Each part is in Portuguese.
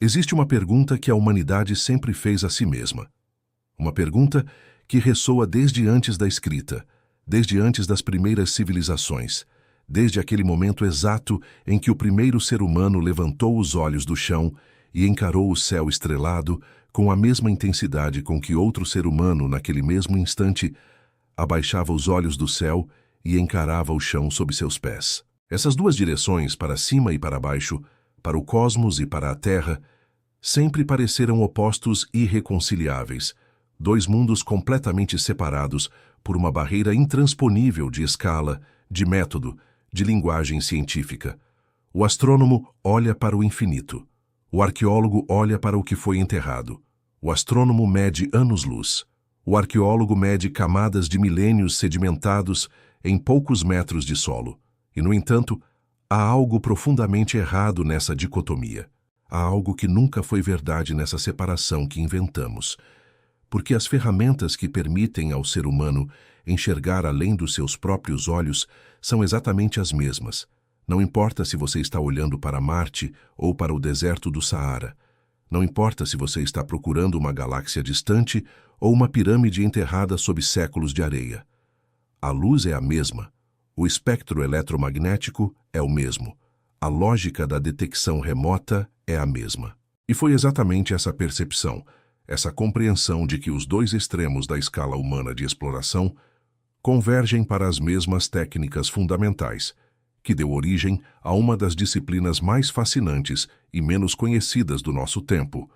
Existe uma pergunta que a humanidade sempre fez a si mesma. Uma pergunta que ressoa desde antes da escrita, desde antes das primeiras civilizações, desde aquele momento exato em que o primeiro ser humano levantou os olhos do chão e encarou o céu estrelado com a mesma intensidade com que outro ser humano, naquele mesmo instante, abaixava os olhos do céu e encarava o chão sob seus pés. Essas duas direções, para cima e para baixo, para o cosmos e para a Terra, sempre pareceram opostos irreconciliáveis, dois mundos completamente separados por uma barreira intransponível de escala, de método, de linguagem científica. O astrônomo olha para o infinito. O arqueólogo olha para o que foi enterrado. O astrônomo mede anos-luz. O arqueólogo mede camadas de milênios sedimentados em poucos metros de solo. E, no entanto, há algo profundamente errado nessa dicotomia. Há algo que nunca foi verdade nessa separação que inventamos. Porque as ferramentas que permitem ao ser humano enxergar além dos seus próprios olhos são exatamente as mesmas. Não importa se você está olhando para Marte ou para o deserto do Saara. Não importa se você está procurando uma galáxia distante ou uma pirâmide enterrada sob séculos de areia. A luz é a mesma. O espectro eletromagnético é o mesmo. A lógica da detecção remota é a mesma. E foi exatamente essa percepção, essa compreensão de que os dois extremos da escala humana de exploração convergem para as mesmas técnicas fundamentais, que deu origem a uma das disciplinas mais fascinantes e menos conhecidas do nosso tempo,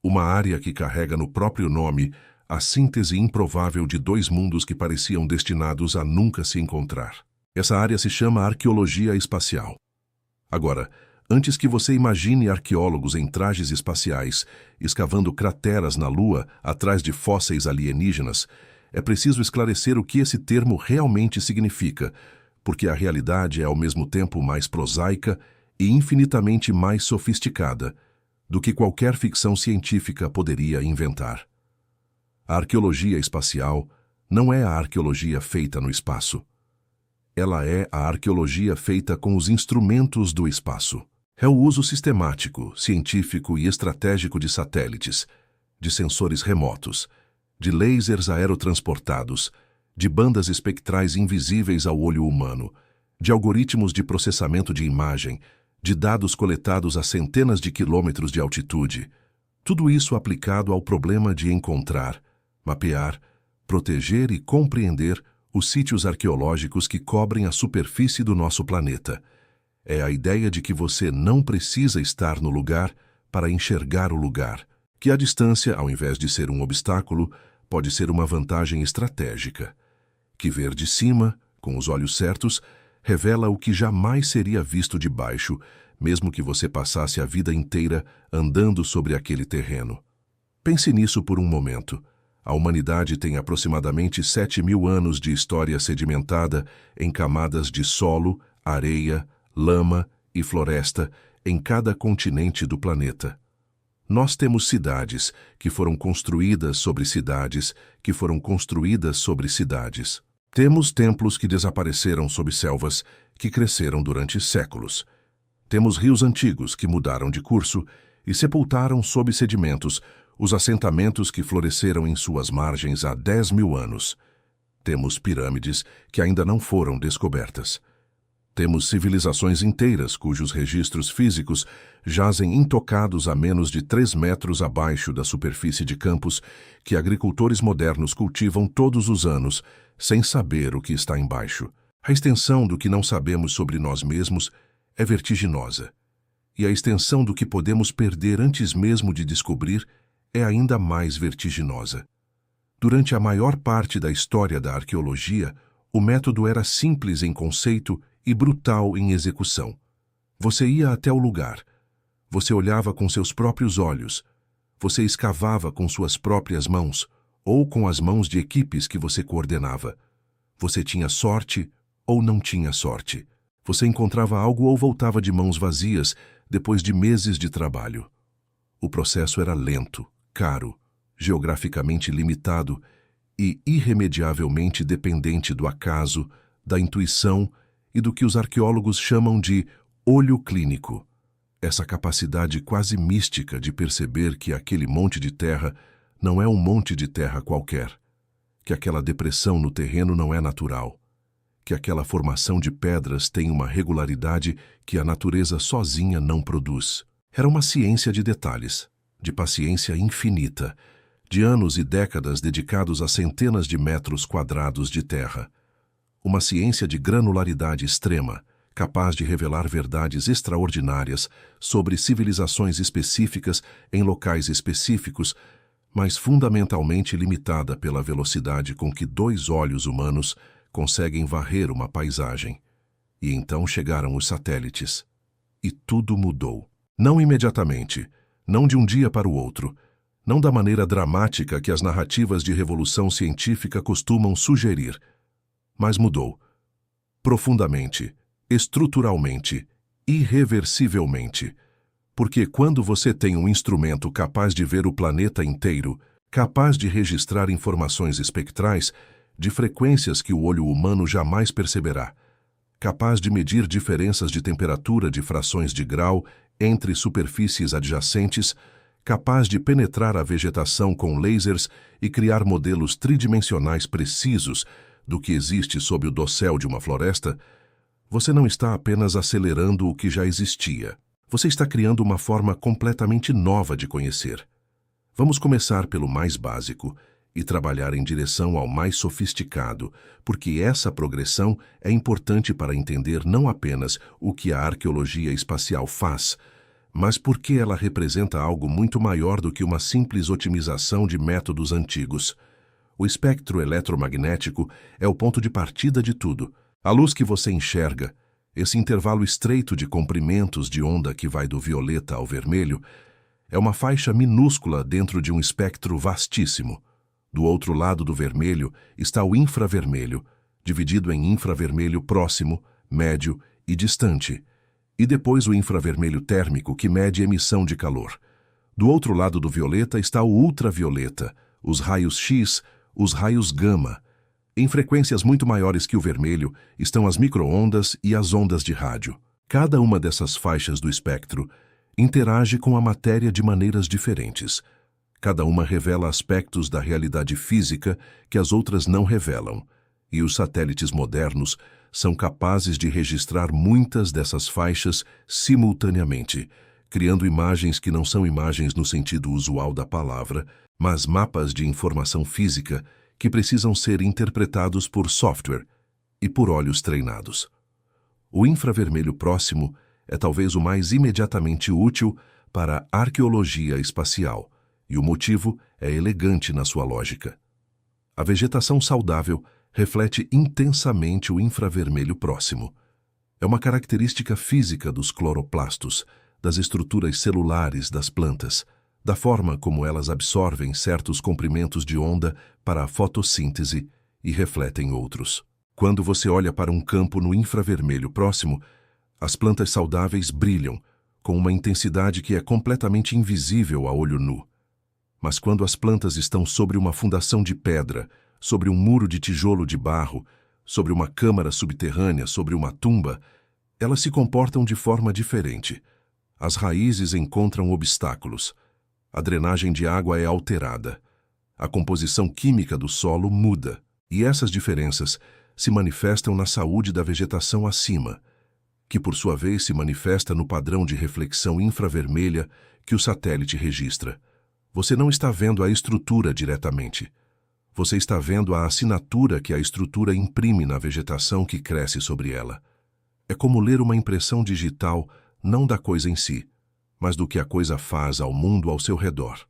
uma área que carrega no próprio nome a síntese improvável de dois mundos que pareciam destinados a nunca se encontrar. Essa área se chama arqueologia espacial. Agora, antes que você imagine arqueólogos em trajes espaciais escavando crateras na Lua atrás de fósseis alienígenas, é preciso esclarecer o que esse termo realmente significa, porque a realidade é ao mesmo tempo mais prosaica e infinitamente mais sofisticada do que qualquer ficção científica poderia inventar. A arqueologia espacial não é a arqueologia feita no espaço. Ela é a arqueologia feita com os instrumentos do espaço. É o uso sistemático, científico e estratégico de satélites, de sensores remotos, de lasers aerotransportados, de bandas espectrais invisíveis ao olho humano, de algoritmos de processamento de imagem, de dados coletados a centenas de quilômetros de altitude. Tudo isso aplicado ao problema de encontrar, mapear, proteger e compreender os sítios arqueológicos que cobrem a superfície do nosso planeta. É a ideia de que você não precisa estar no lugar para enxergar o lugar, que a distância, ao invés de ser um obstáculo, pode ser uma vantagem estratégica, que ver de cima, com os olhos certos, revela o que jamais seria visto de baixo, mesmo que você passasse a vida inteira andando sobre aquele terreno. Pense nisso por um momento. A humanidade tem aproximadamente 7.000 anos de história sedimentada em camadas de solo, areia, lama e floresta em cada continente do planeta. Nós temos cidades que foram construídas sobre cidades que foram construídas sobre cidades. Temos templos que desapareceram sob selvas que cresceram durante séculos. Temos rios antigos que mudaram de curso e sepultaram sob sedimentos os assentamentos que floresceram em suas margens há 10.000 anos. Temos pirâmides que ainda não foram descobertas. Temos civilizações inteiras cujos registros físicos jazem intocados a menos de 3 metros abaixo da superfície de campos que agricultores modernos cultivam todos os anos, sem saber o que está embaixo. A extensão do que não sabemos sobre nós mesmos é vertiginosa, e a extensão do que podemos perder antes mesmo de descobrir é ainda mais vertiginosa. Durante a maior parte da história da arqueologia, o método era simples em conceito e brutal em execução. Você ia até o lugar. Você olhava com seus próprios olhos. Você escavava com suas próprias mãos, ou com as mãos de equipes que você coordenava. Você tinha sorte ou não tinha sorte. Você encontrava algo ou voltava de mãos vazias depois de meses de trabalho. O processo era lento, caro, geograficamente limitado e irremediavelmente dependente do acaso, da intuição e do que os arqueólogos chamam de olho clínico. essa capacidade quase mística de perceber que aquele monte de terra não é um monte de terra qualquer, que aquela depressão no terreno não é natural, que aquela formação de pedras tem uma regularidade que a natureza sozinha não produz. Era uma ciência de detalhes, de paciência infinita, de anos e décadas dedicados a centenas de metros quadrados de terra. Uma ciência de granularidade extrema, capaz de revelar verdades extraordinárias sobre civilizações específicas em locais específicos, mas fundamentalmente limitada pela velocidade com que 2 olhos humanos conseguem varrer uma paisagem. E então chegaram os satélites. E tudo mudou. Não imediatamente, não de um dia para o outro, não da maneira dramática que as narrativas de revolução científica costumam sugerir, mas mudou. Profundamente, estruturalmente, irreversivelmente. Porque quando você tem um instrumento capaz de ver o planeta inteiro, capaz de registrar informações espectrais de frequências que o olho humano jamais perceberá, capaz de medir diferenças de temperatura de frações de grau entre superfícies adjacentes, capaz de penetrar a vegetação com lasers e criar modelos tridimensionais precisos do que existe sob o dossel de uma floresta, você não está apenas acelerando o que já existia. Você está criando uma forma completamente nova de conhecer. Vamos começar pelo mais básico e trabalhar em direção ao mais sofisticado, porque essa progressão é importante para entender não apenas o que a arqueologia espacial faz, mas porque ela representa algo muito maior do que uma simples otimização de métodos antigos. O espectro eletromagnético é o ponto de partida de tudo. A luz que você enxerga, esse intervalo estreito de comprimentos de onda que vai do violeta ao vermelho, é uma faixa minúscula dentro de um espectro vastíssimo. Do outro lado do vermelho está o infravermelho, dividido em infravermelho próximo, médio e distante, e depois o infravermelho térmico, que mede emissão de calor. Do outro lado do violeta está o ultravioleta, os raios X, os raios gama. Em frequências muito maiores que o vermelho estão as micro-ondas e as ondas de rádio. Cada uma dessas faixas do espectro interage com a matéria de maneiras diferentes. Cada uma revela aspectos da realidade física que as outras não revelam, e os satélites modernos são capazes de registrar muitas dessas faixas simultaneamente, criando imagens que não são imagens no sentido usual da palavra, mas mapas de informação física que precisam ser interpretados por software e por olhos treinados. O infravermelho próximo é talvez o mais imediatamente útil para a arqueologia espacial, e o motivo é elegante na sua lógica. A vegetação saudável reflete intensamente o infravermelho próximo. É uma característica física dos cloroplastos, das estruturas celulares das plantas, da forma como elas absorvem certos comprimentos de onda para a fotossíntese e refletem outros. Quando você olha para um campo no infravermelho próximo, as plantas saudáveis brilham com uma intensidade que é completamente invisível a olho nu. Mas quando as plantas estão sobre uma fundação de pedra, sobre um muro de tijolo de barro, sobre uma câmara subterrânea, sobre uma tumba, elas se comportam de forma diferente. As raízes encontram obstáculos. A drenagem de água é alterada. A composição química do solo muda. E essas diferenças se manifestam na saúde da vegetação acima, que por sua vez se manifesta no padrão de reflexão infravermelha que o satélite registra. Você não está vendo a estrutura diretamente. Você está vendo a assinatura que a estrutura imprime na vegetação que cresce sobre ela. É como ler uma impressão digital não da coisa em si, mas do que a coisa faz ao mundo ao seu redor.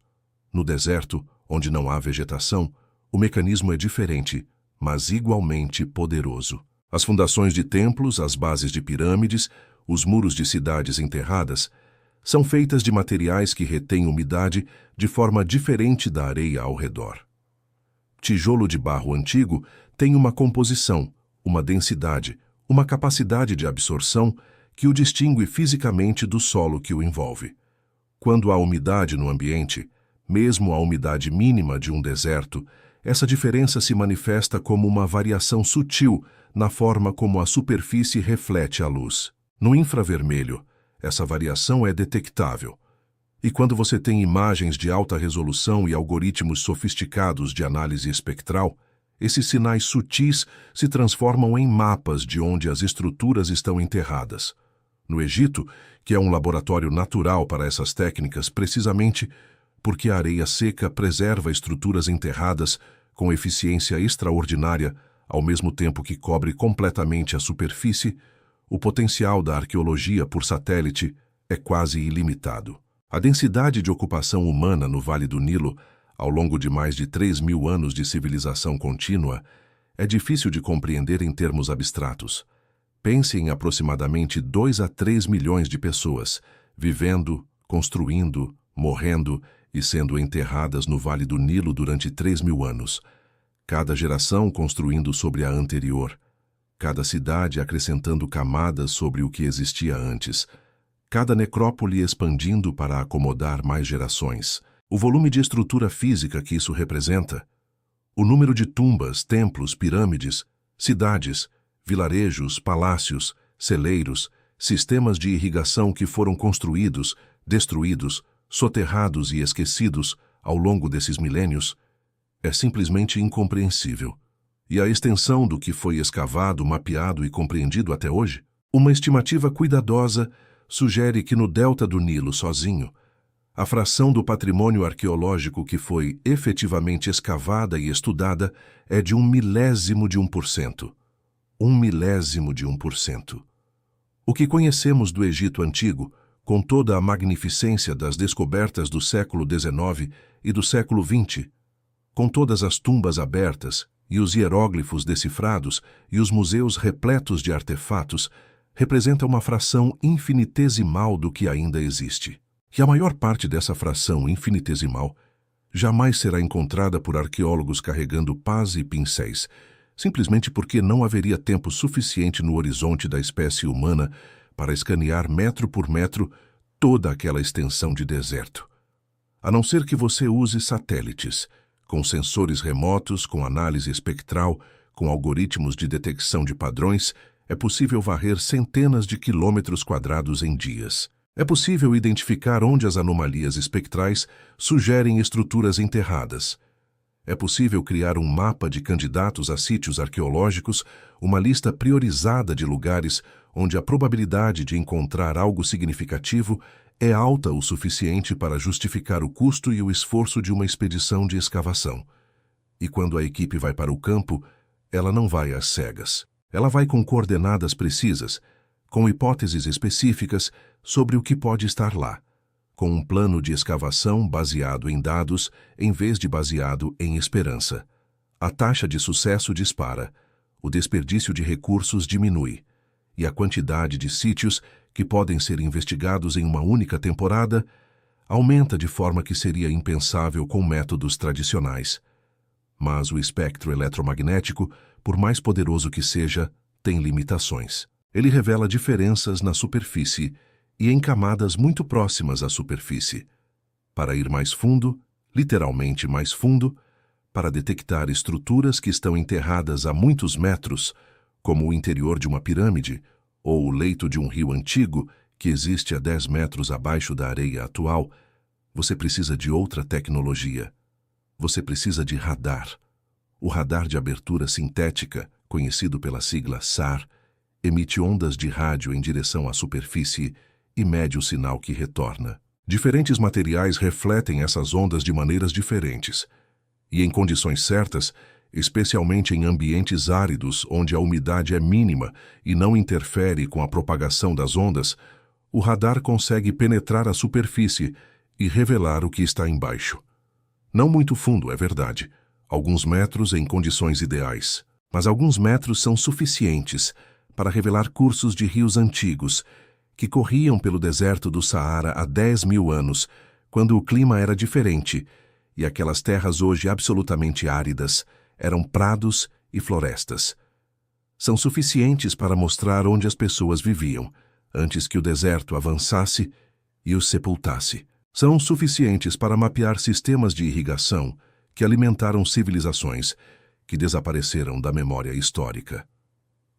No deserto, onde não há vegetação, o mecanismo é diferente, mas igualmente poderoso. As fundações de templos, as bases de pirâmides, os muros de cidades enterradas, são feitas de materiais que retêm umidade de forma diferente da areia ao redor. Tijolo de barro antigo tem uma composição, uma densidade, uma capacidade de absorção que o distingue fisicamente do solo que o envolve. Quando há umidade no ambiente, mesmo a umidade mínima de um deserto, essa diferença se manifesta como uma variação sutil na forma como a superfície reflete a luz. No infravermelho, essa variação é detectável. E quando você tem imagens de alta resolução e algoritmos sofisticados de análise espectral, esses sinais sutis se transformam em mapas de onde as estruturas estão enterradas. No Egito, que é um laboratório natural para essas técnicas, precisamente porque a areia seca preserva estruturas enterradas com eficiência extraordinária, ao mesmo tempo que cobre completamente a superfície, o potencial da arqueologia por satélite é quase ilimitado. A densidade de ocupação humana no Vale do Nilo, ao longo de mais de 3.000 anos de civilização contínua, é difícil de compreender em termos abstratos. Pense em aproximadamente 2 a 3 milhões de pessoas, vivendo, construindo, morrendo e sendo enterradas no Vale do Nilo durante 3.000 anos. Cada geração construindo sobre a anterior. Cada cidade acrescentando camadas sobre o que existia antes. Cada necrópole expandindo para acomodar mais gerações. O volume de estrutura física que isso representa, o número de tumbas, templos, pirâmides, cidades, vilarejos, palácios, celeiros, sistemas de irrigação que foram construídos, destruídos, soterrados e esquecidos ao longo desses milênios, é simplesmente incompreensível. E a extensão do que foi escavado, mapeado e compreendido até hoje? Uma estimativa cuidadosa sugere que no delta do Nilo sozinho, a fração do patrimônio arqueológico que foi efetivamente escavada e estudada é de 1/1000%. 1/1000%. O que conhecemos do Egito Antigo, com toda a magnificência das descobertas do século XIX e do século XX, com todas as tumbas abertas e os hieróglifos decifrados e os museus repletos de artefatos, representa uma fração infinitesimal do que ainda existe. E a maior parte dessa fração infinitesimal jamais será encontrada por arqueólogos carregando pás e pincéis, simplesmente porque não haveria tempo suficiente no horizonte da espécie humana para escanear metro por metro toda aquela extensão de deserto. A não ser que você use satélites, com sensores remotos, com análise espectral, com algoritmos de detecção de padrões, é possível varrer centenas de quilômetros quadrados em dias. É possível identificar onde as anomalias espectrais sugerem estruturas enterradas. É possível criar um mapa de candidatos a sítios arqueológicos, uma lista priorizada de lugares onde a probabilidade de encontrar algo significativo é alta o suficiente para justificar o custo e o esforço de uma expedição de escavação. E quando a equipe vai para o campo, ela não vai às cegas. Ela vai com coordenadas precisas, com hipóteses específicas sobre o que pode estar lá, com um plano de escavação baseado em dados em vez de baseado em esperança. A taxa de sucesso dispara, o desperdício de recursos diminui, e a quantidade de sítios que podem ser investigados em uma única temporada aumenta de forma que seria impensável com métodos tradicionais. Mas o espectro eletromagnético, por mais poderoso que seja, tem limitações. Ele revela diferenças na superfície e em camadas muito próximas à superfície. Para ir mais fundo, literalmente mais fundo, para detectar estruturas que estão enterradas a muitos metros, como o interior de uma pirâmide ou o leito de um rio antigo que existe a 10 metros abaixo da areia atual, você precisa de outra tecnologia. Você precisa de radar. O radar de abertura sintética, conhecido pela sigla SAR, emite ondas de rádio em direção à superfície e mede o sinal que retorna. Diferentes materiais refletem essas ondas de maneiras diferentes. E em condições certas, especialmente em ambientes áridos onde a umidade é mínima e não interfere com a propagação das ondas, o radar consegue penetrar a superfície e revelar o que está embaixo. Não muito fundo, é verdade. Alguns metros em condições ideais. Mas alguns metros são suficientes para revelar cursos de rios antigos que corriam pelo deserto do Saara há 10.000 anos, quando o clima era diferente e aquelas terras hoje absolutamente áridas eram prados e florestas. São suficientes para mostrar onde as pessoas viviam, antes que o deserto avançasse e os sepultasse. São suficientes para mapear sistemas de irrigação que alimentaram civilizações que desapareceram da memória histórica.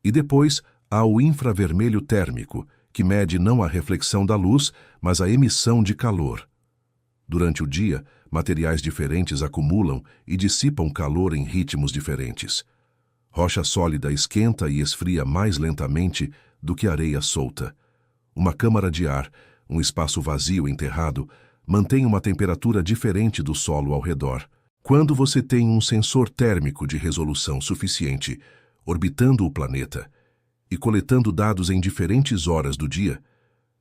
E depois há o infravermelho térmico, que mede não a reflexão da luz, mas a emissão de calor. Durante o dia, materiais diferentes acumulam e dissipam calor em ritmos diferentes. Rocha sólida esquenta e esfria mais lentamente do que areia solta. Uma câmara de ar, um espaço vazio enterrado, mantém uma temperatura diferente do solo ao redor. Quando você tem um sensor térmico de resolução suficiente, orbitando o planeta e coletando dados em diferentes horas do dia,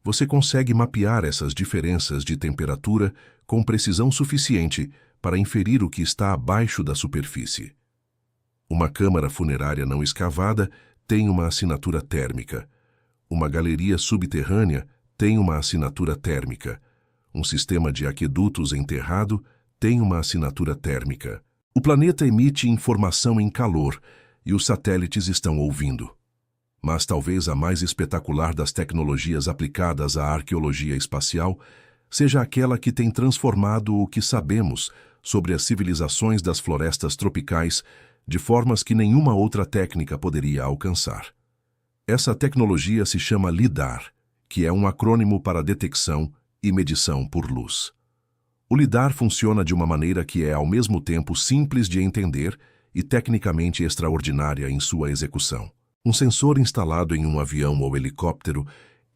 você consegue mapear essas diferenças de temperatura com precisão suficiente para inferir o que está abaixo da superfície. Uma câmara funerária não escavada tem uma assinatura térmica. Uma galeria subterrânea tem uma assinatura térmica. Um sistema de aquedutos enterrado tem uma assinatura térmica. O planeta emite informação em calor e os satélites estão ouvindo. Mas talvez a mais espetacular das tecnologias aplicadas à arqueologia espacial seja aquela que tem transformado o que sabemos sobre as civilizações das florestas tropicais de formas que nenhuma outra técnica poderia alcançar. Essa tecnologia se chama LIDAR, que é um acrônimo para detecção e medição por luz. O LIDAR funciona de uma maneira que é ao mesmo tempo simples de entender e tecnicamente extraordinária em sua execução. Um sensor instalado em um avião ou helicóptero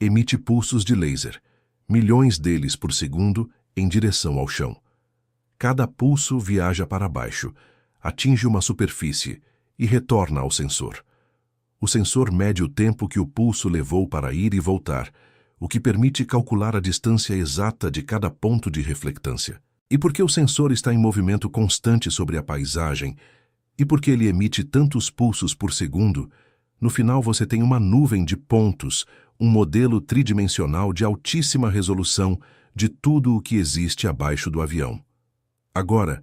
emite pulsos de laser, milhões deles por segundo, em direção ao chão. Cada pulso viaja para baixo, atinge uma superfície e retorna ao sensor. O sensor mede o tempo que o pulso levou para ir e voltar, o que permite calcular a distância exata de cada ponto de reflectância. E porque o sensor está em movimento constante sobre a paisagem, e porque ele emite tantos pulsos por segundo, no final você tem uma nuvem de pontos, um modelo tridimensional de altíssima resolução de tudo o que existe abaixo do avião. Agora,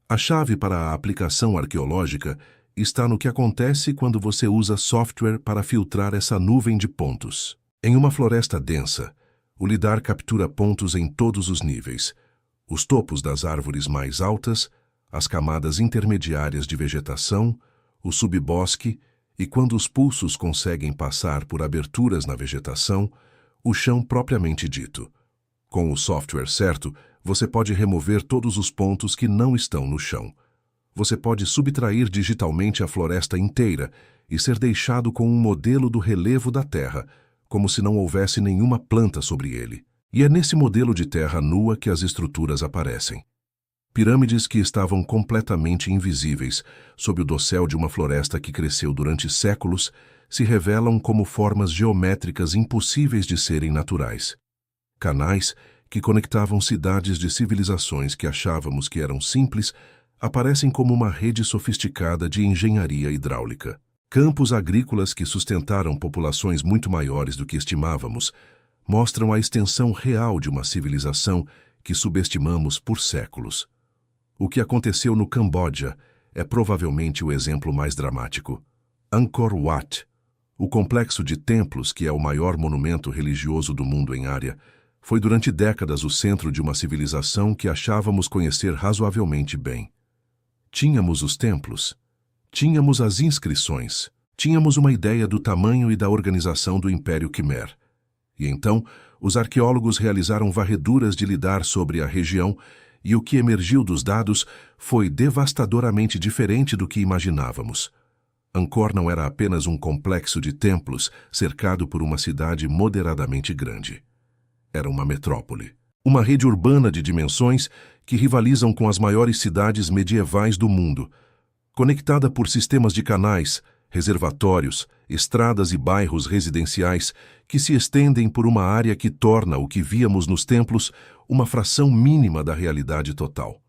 a chave para a aplicação arqueológica está no que acontece quando você usa software para filtrar essa nuvem de pontos. Em uma floresta densa, o LIDAR captura pontos em todos os níveis: os topos das árvores mais altas, as camadas intermediárias de vegetação, o subbosque e, quando os pulsos conseguem passar por aberturas na vegetação, o chão propriamente dito. Com o software certo, você pode remover todos os pontos que não estão no chão. Você pode subtrair digitalmente a floresta inteira e ser deixado com um modelo do relevo da Terra, como se não houvesse nenhuma planta sobre ele. E é nesse modelo de terra nua que as estruturas aparecem. Pirâmides que estavam completamente invisíveis sob o dossel de uma floresta que cresceu durante séculos se revelam como formas geométricas impossíveis de serem naturais. Canais que conectavam cidades de civilizações que achávamos que eram simples aparecem como uma rede sofisticada de engenharia hidráulica. Campos agrícolas que sustentaram populações muito maiores do que estimávamos mostram a extensão real de uma civilização que subestimamos por séculos. O que aconteceu no Camboja é provavelmente o exemplo mais dramático. Angkor Wat, o complexo de templos que é o maior monumento religioso do mundo em área, foi durante décadas o centro de uma civilização que achávamos conhecer razoavelmente bem. Tínhamos os templos, tínhamos as inscrições, tínhamos uma ideia do tamanho e da organização do Império Khmer. E então, os arqueólogos realizaram varreduras de LIDAR sobre a região e o que emergiu dos dados foi devastadoramente diferente do que imaginávamos. Angkor não era apenas um complexo de templos cercado por uma cidade moderadamente grande. Era uma metrópole. Uma rede urbana de dimensões que rivalizam com as maiores cidades medievais do mundo, conectada por sistemas de canais, reservatórios, estradas e bairros residenciais que se estendem por uma área que torna o que víamos nos templos uma fração mínima da realidade total.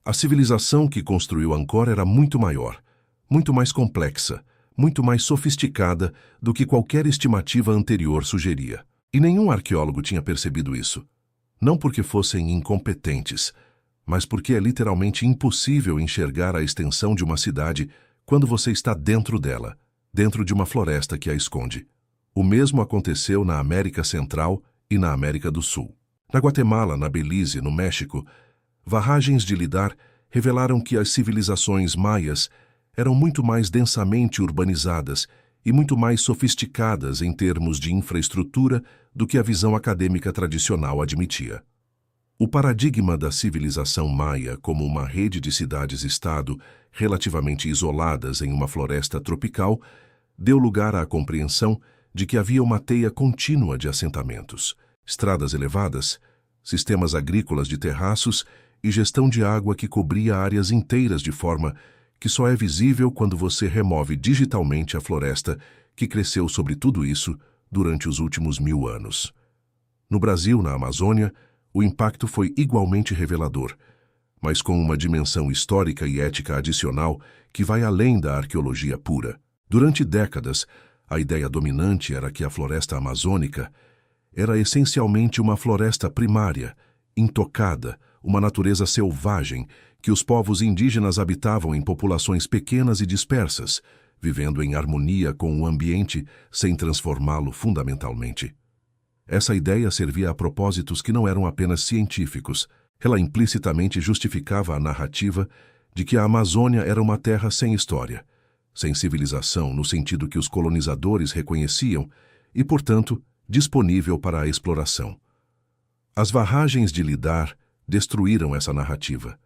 A civilização que construiu Angkor era muito maior, muito mais complexa, muito mais sofisticada do que qualquer estimativa anterior sugeria. E nenhum arqueólogo tinha percebido isso. Não porque fossem incompetentes, mas porque é literalmente impossível enxergar a extensão de uma cidade quando você está dentro dela, dentro de uma floresta que a esconde. O mesmo aconteceu na América Central e na América do Sul. Na Guatemala, na Belize, no México, varragens de LIDAR revelaram que as civilizações maias eram muito mais densamente urbanizadas e muito mais sofisticadas em termos de infraestrutura do que a visão acadêmica tradicional admitia. O paradigma da civilização maia como uma rede de cidades-estado relativamente isoladas em uma floresta tropical deu lugar à compreensão de que havia uma teia contínua de assentamentos, estradas elevadas, sistemas agrícolas de terraços e gestão de água que cobria áreas inteiras de forma que só é visível quando você remove digitalmente a floresta que cresceu sobre tudo isso durante os últimos 1000 anos. No Brasil, na Amazônia, o impacto foi igualmente revelador, mas com uma dimensão histórica e ética adicional que vai além da arqueologia pura. Durante décadas, a ideia dominante era que a floresta amazônica era essencialmente uma floresta primária, intocada, uma natureza selvagem, que os povos indígenas habitavam em populações pequenas e dispersas, vivendo em harmonia com o ambiente sem transformá-lo fundamentalmente. Essa ideia servia a propósitos que não eram apenas científicos. Ela implicitamente justificava a narrativa de que a Amazônia era uma terra sem história, sem civilização no sentido que os colonizadores reconheciam e, portanto, disponível para a exploração. As barragens de Lidar destruíram essa narrativa.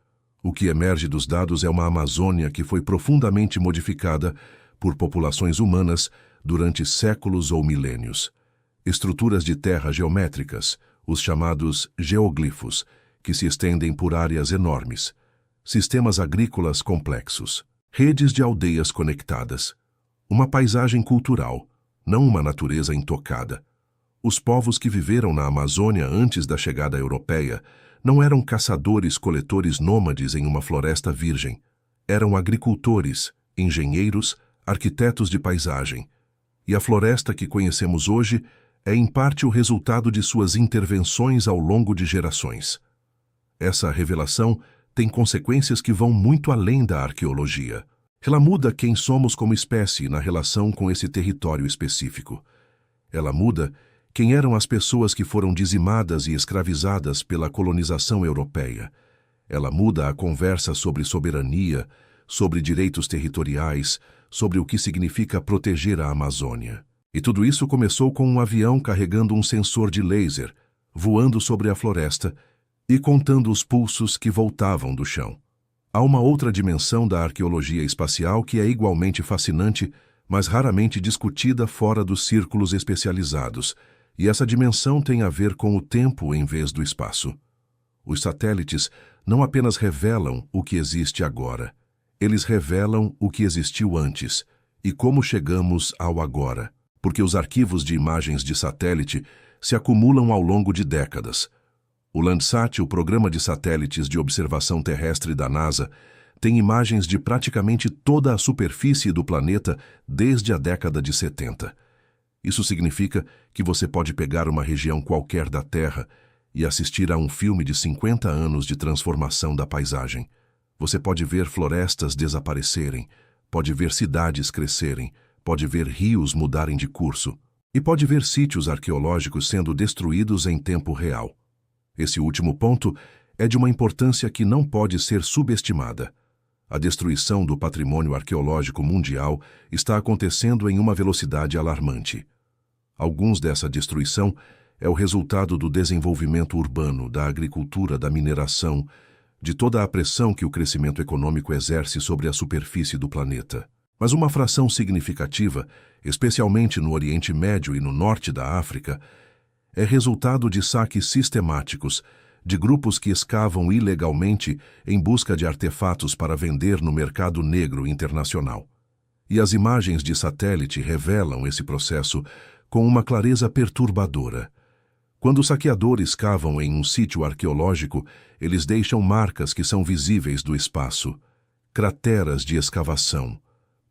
O que emerge dos dados é uma Amazônia que foi profundamente modificada por populações humanas durante séculos ou milênios. Estruturas de terra geométricas, os chamados geoglifos, que se estendem por áreas enormes. Sistemas agrícolas complexos. Redes de aldeias conectadas. Uma paisagem cultural, não uma natureza intocada. Os povos que viveram na Amazônia antes da chegada europeia não eram caçadores-coletores nômades em uma floresta virgem. Eram agricultores, engenheiros, arquitetos de paisagem. E a floresta que conhecemos hoje é em parte o resultado de suas intervenções ao longo de gerações. Essa revelação tem consequências que vão muito além da arqueologia. Ela muda quem somos como espécie na relação com esse território específico. Ela muda quem eram as pessoas que foram dizimadas e escravizadas pela colonização europeia. Ela muda a conversa sobre soberania, sobre direitos territoriais, sobre o que significa proteger a Amazônia. E tudo isso começou com um avião carregando um sensor de laser, voando sobre a floresta e contando os pulsos que voltavam do chão. Há uma outra dimensão da arqueologia espacial que é igualmente fascinante, mas raramente discutida fora dos círculos especializados, e essa dimensão tem a ver com o tempo em vez do espaço. Os satélites não apenas revelam o que existe agora, eles revelam o que existiu antes e como chegamos ao agora, porque os arquivos de imagens de satélite se acumulam ao longo de décadas. O Landsat, o programa de satélites de observação terrestre da NASA, tem imagens de praticamente toda a superfície do planeta desde a década de 70. Isso significa que você pode pegar uma região qualquer da Terra e assistir a um filme de 50 anos de transformação da paisagem. Você pode ver florestas desaparecerem, pode ver cidades crescerem, pode ver rios mudarem de curso e pode ver sítios arqueológicos sendo destruídos em tempo real. Esse último ponto é de uma importância que não pode ser subestimada. A destruição do patrimônio arqueológico mundial está acontecendo em uma velocidade alarmante. Alguns dessa destruição é o resultado do desenvolvimento urbano, da agricultura, da mineração, de toda a pressão que o crescimento econômico exerce sobre a superfície do planeta. Mas uma fração significativa, especialmente no Oriente Médio e no norte da África, é resultado de saques sistemáticos, de grupos que escavam ilegalmente em busca de artefatos para vender no mercado negro internacional. E as imagens de satélite revelam esse processo com uma clareza perturbadora. Quando os saqueadores cavam em um sítio arqueológico, eles deixam marcas que são visíveis do espaço, crateras de escavação,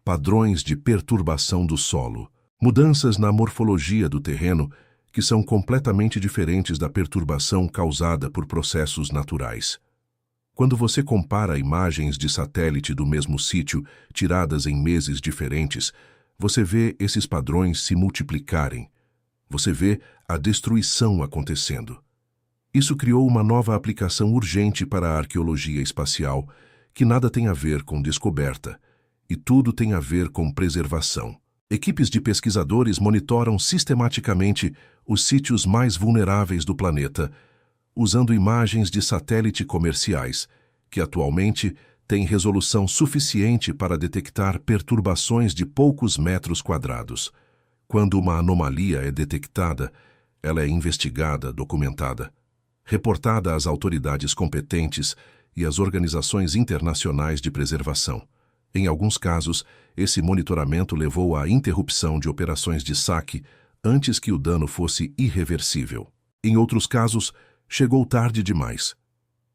padrões de perturbação do solo, mudanças na morfologia do terreno que são completamente diferentes da perturbação causada por processos naturais. Quando você compara imagens de satélite do mesmo sítio, tiradas em meses diferentes, você vê esses padrões se multiplicarem. Você vê a destruição acontecendo. Isso criou uma nova aplicação urgente para a arqueologia espacial, que nada tem a ver com descoberta, e tudo tem a ver com preservação. Equipes de pesquisadores monitoram sistematicamente os sítios mais vulneráveis do planeta, usando imagens de satélite comerciais, que atualmente têm resolução suficiente para detectar perturbações de poucos metros quadrados. Quando uma anomalia é detectada, ela é investigada, documentada, reportada às autoridades competentes e às organizações internacionais de preservação. Em alguns casos, esse monitoramento levou à interrupção de operações de saque antes que o dano fosse irreversível. Em outros casos, chegou tarde demais.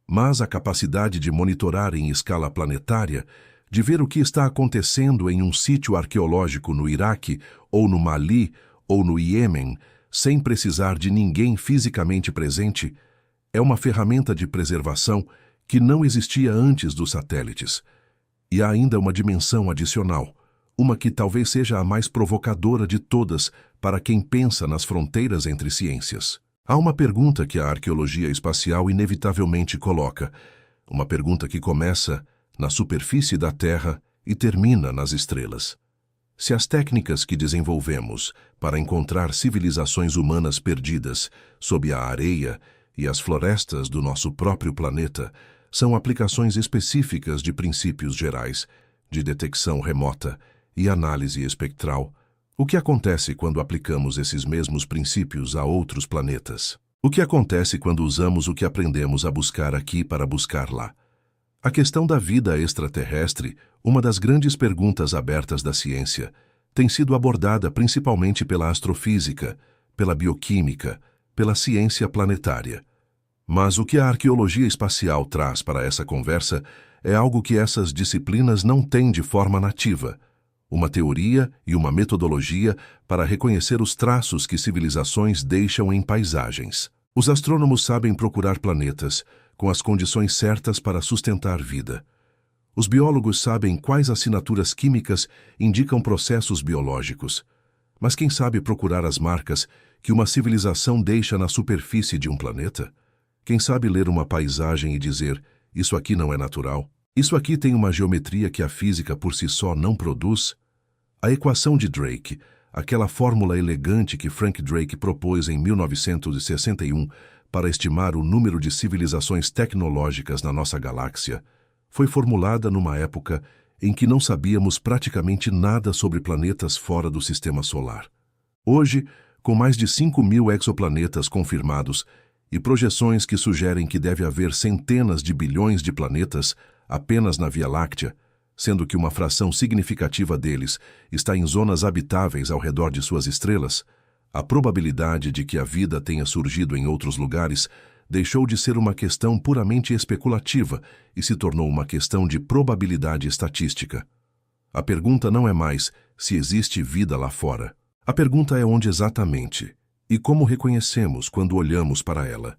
Mas a capacidade de monitorar em escala planetária, de ver o que está acontecendo em um sítio arqueológico no Iraque, ou no Mali, ou no Iêmen, sem precisar de ninguém fisicamente presente, é uma ferramenta de preservação que não existia antes dos satélites. E há ainda uma dimensão adicional, uma que talvez seja a mais provocadora de todas para quem pensa nas fronteiras entre ciências. Há uma pergunta que a arqueologia espacial inevitavelmente coloca, uma pergunta que começa na superfície da Terra e termina nas estrelas. Se as técnicas que desenvolvemos para encontrar civilizações humanas perdidas sob a areia e as florestas do nosso próprio planeta são aplicações específicas de princípios gerais, de detecção remota e análise espectral, o que acontece quando aplicamos esses mesmos princípios a outros planetas? O que acontece quando usamos o que aprendemos a buscar aqui para buscar lá? A questão da vida extraterrestre, uma das grandes perguntas abertas da ciência, tem sido abordada principalmente pela astrofísica, pela bioquímica, pela ciência planetária. Mas o que a arqueologia espacial traz para essa conversa é algo que essas disciplinas não têm de forma nativa: uma teoria e uma metodologia para reconhecer os traços que civilizações deixam em paisagens. Os astrônomos sabem procurar planetas com as condições certas para sustentar vida. Os biólogos sabem quais assinaturas químicas indicam processos biológicos. Mas quem sabe procurar as marcas que uma civilização deixa na superfície de um planeta? Quem sabe ler uma paisagem e dizer, isso aqui não é natural? Isso aqui tem uma geometria que a física por si só não produz? A equação de Drake, aquela fórmula elegante que Frank Drake propôs em 1961 para estimar o número de civilizações tecnológicas na nossa galáxia, foi formulada numa época em que não sabíamos praticamente nada sobre planetas fora do sistema solar. Hoje, com mais de 5.000 exoplanetas confirmados, e projeções que sugerem que deve haver centenas de bilhões de planetas apenas na Via Láctea, sendo que uma fração significativa deles está em zonas habitáveis ao redor de suas estrelas, a probabilidade de que a vida tenha surgido em outros lugares deixou de ser uma questão puramente especulativa e se tornou uma questão de probabilidade estatística. A pergunta não é mais se existe vida lá fora. A pergunta é onde exatamente e como reconhecemos quando olhamos para ela.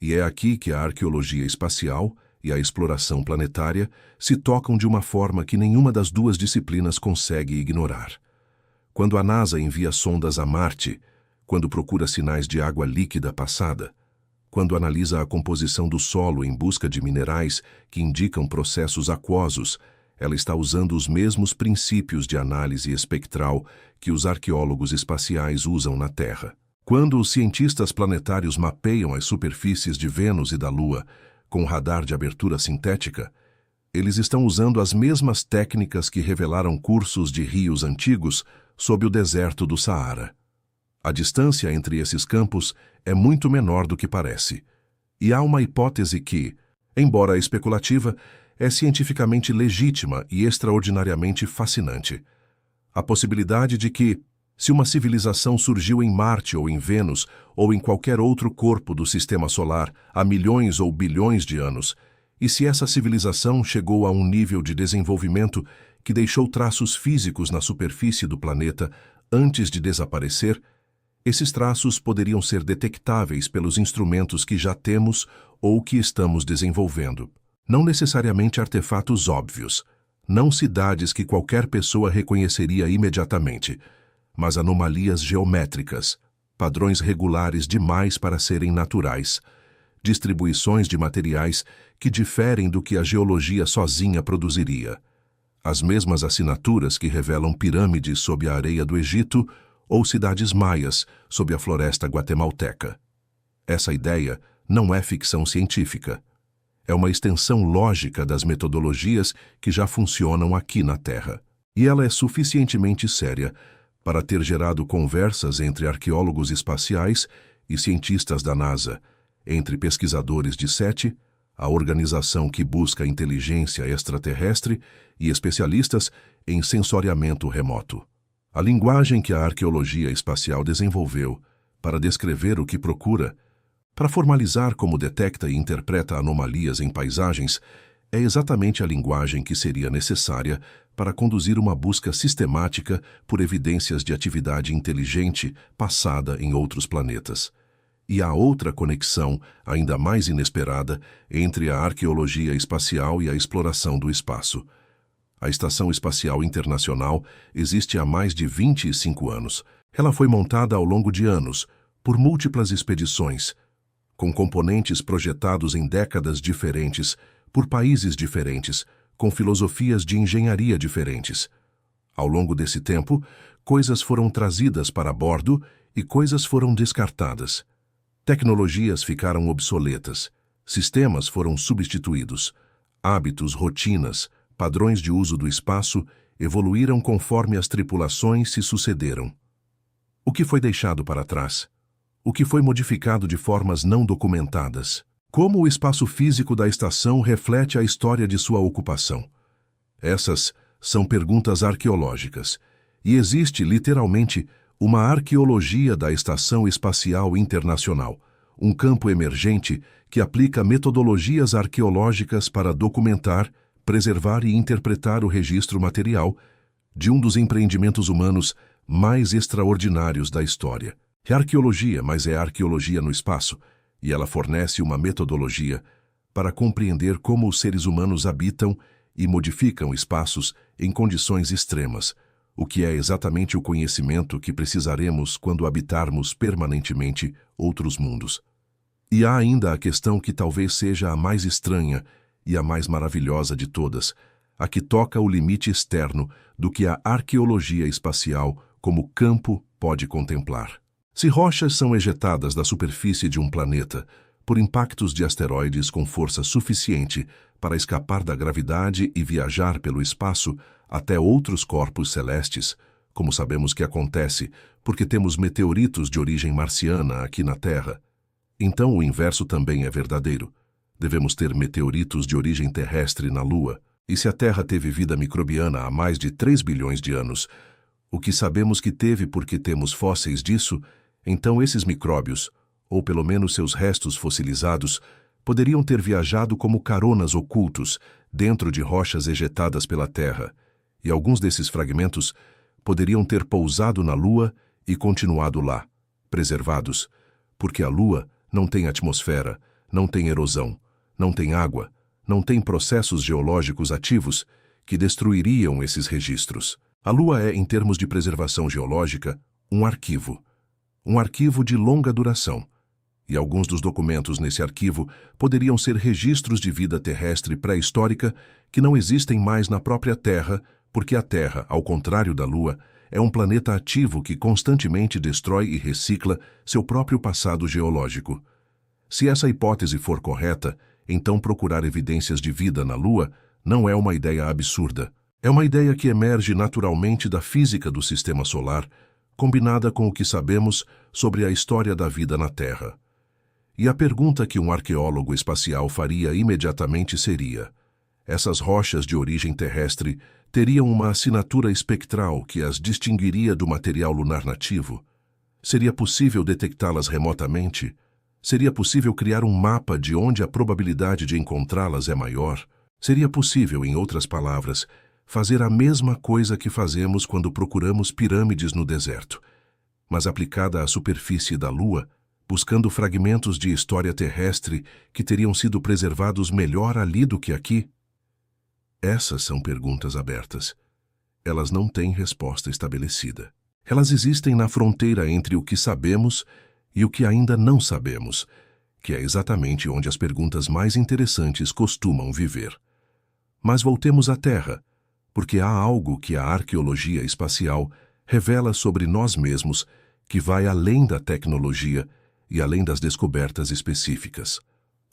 E é aqui que a arqueologia espacial e a exploração planetária se tocam de uma forma que nenhuma das duas disciplinas consegue ignorar. Quando a NASA envia sondas a Marte, quando procura sinais de água líquida passada, quando analisa a composição do solo em busca de minerais que indicam processos aquosos, ela está usando os mesmos princípios de análise espectral que os arqueólogos espaciais usam na Terra. Quando os cientistas planetários mapeiam as superfícies de Vênus e da Lua com radar de abertura sintética, eles estão usando as mesmas técnicas que revelaram cursos de rios antigos sob o deserto do Saara. A distância entre esses campos é muito menor do que parece, e há uma hipótese que, embora especulativa, é cientificamente legítima e extraordinariamente fascinante. A possibilidade de que, se uma civilização surgiu em Marte ou em Vênus ou em qualquer outro corpo do sistema solar há milhões ou bilhões de anos, e se essa civilização chegou a um nível de desenvolvimento que deixou traços físicos na superfície do planeta antes de desaparecer, esses traços poderiam ser detectáveis pelos instrumentos que já temos ou que estamos desenvolvendo. Não necessariamente artefatos óbvios, não cidades que qualquer pessoa reconheceria imediatamente, mas anomalias geométricas, padrões regulares demais para serem naturais, distribuições de materiais que diferem do que a geologia sozinha produziria. as mesmas assinaturas que revelam pirâmides sob a areia do Egito ou cidades maias sob a floresta guatemalteca. Essa ideia não é ficção científica. É uma extensão lógica das metodologias que já funcionam aqui na Terra. E ela é suficientemente séria para ter gerado conversas entre arqueólogos espaciais e cientistas da NASA, entre pesquisadores de SETI, a organização que busca inteligência extraterrestre, e especialistas em sensoriamento remoto. A linguagem que a arqueologia espacial desenvolveu para descrever o que procura, para formalizar como detecta e interpreta anomalias em paisagens, é exatamente a linguagem que seria necessária para conduzir uma busca sistemática por evidências de atividade inteligente passada em outros planetas. E há outra conexão, ainda mais inesperada, entre a arqueologia espacial e a exploração do espaço. A Estação Espacial Internacional existe há mais de 25 anos. Ela foi montada ao longo de anos, por múltiplas expedições, com componentes projetados em décadas diferentes, por países diferentes, com filosofias de engenharia diferentes. Ao longo desse tempo, coisas foram trazidas para bordo e coisas foram descartadas. Tecnologias ficaram obsoletas, sistemas foram substituídos, hábitos, rotinas, padrões de uso do espaço evoluíram conforme as tripulações se sucederam. O que foi deixado para trás? O que foi modificado de formas não documentadas? Como o espaço físico da estação reflete a história de sua ocupação? Essas são perguntas arqueológicas, e existe, literalmente, uma arqueologia da Estação Espacial Internacional, um campo emergente que aplica metodologias arqueológicas para documentar, preservar e interpretar o registro material de um dos empreendimentos humanos mais extraordinários da história. É arqueologia, mas é arqueologia no espaço, e ela fornece uma metodologia para compreender como os seres humanos habitam e modificam espaços em condições extremas, o que é exatamente o conhecimento que precisaremos quando habitarmos permanentemente outros mundos. E há ainda a questão que talvez seja a mais estranha e a mais maravilhosa de todas, a que toca o limite externo do que a arqueologia espacial como campo pode contemplar. Se rochas são ejetadas da superfície de um planeta por impactos de asteroides com força suficiente para escapar da gravidade e viajar pelo espaço até outros corpos celestes, como sabemos que acontece porque temos meteoritos de origem marciana aqui na Terra, então o inverso também é verdadeiro. Devemos ter meteoritos de origem terrestre na Lua. E se a Terra teve vida microbiana há mais de 3 bilhões de anos, o que sabemos que teve porque temos fósseis disso, então esses micróbios, ou pelo menos seus restos fossilizados, poderiam ter viajado como caronas ocultos dentro de rochas ejetadas pela Terra, e alguns desses fragmentos poderiam ter pousado na Lua e continuado lá, preservados, porque a Lua não tem atmosfera, não tem erosão, não tem água, não tem processos geológicos ativos que destruiriam esses registros. A Lua é, em termos de preservação geológica, um arquivo de longa duração, e alguns dos documentos nesse arquivo poderiam ser registros de vida terrestre pré-histórica que não existem mais na própria Terra, porque a Terra, ao contrário da Lua, é um planeta ativo que constantemente destrói e recicla seu próprio passado geológico. Se essa hipótese for correta, então procurar evidências de vida na Lua não é uma ideia absurda. É uma ideia que emerge naturalmente da física do sistema solar, combinada com o que sabemos sobre a história da vida na Terra. E a pergunta que um arqueólogo espacial faria imediatamente seria: essas rochas de origem terrestre teriam uma assinatura espectral que as distinguiria do material lunar nativo? Seria possível detectá-las remotamente? Seria possível criar um mapa de onde a probabilidade de encontrá-las é maior? Seria possível, em outras palavras, fazer a mesma coisa que fazemos quando procuramos pirâmides no deserto, mas aplicada à superfície da Lua, buscando fragmentos de história terrestre que teriam sido preservados melhor ali do que aqui? Essas são perguntas abertas. Elas não têm resposta estabelecida. Elas existem na fronteira entre o que sabemos e o que ainda não sabemos, que é exatamente onde as perguntas mais interessantes costumam viver. Mas voltemos à Terra, Porque há algo que a arqueologia espacial revela sobre nós mesmos que vai além da tecnologia e além das descobertas específicas.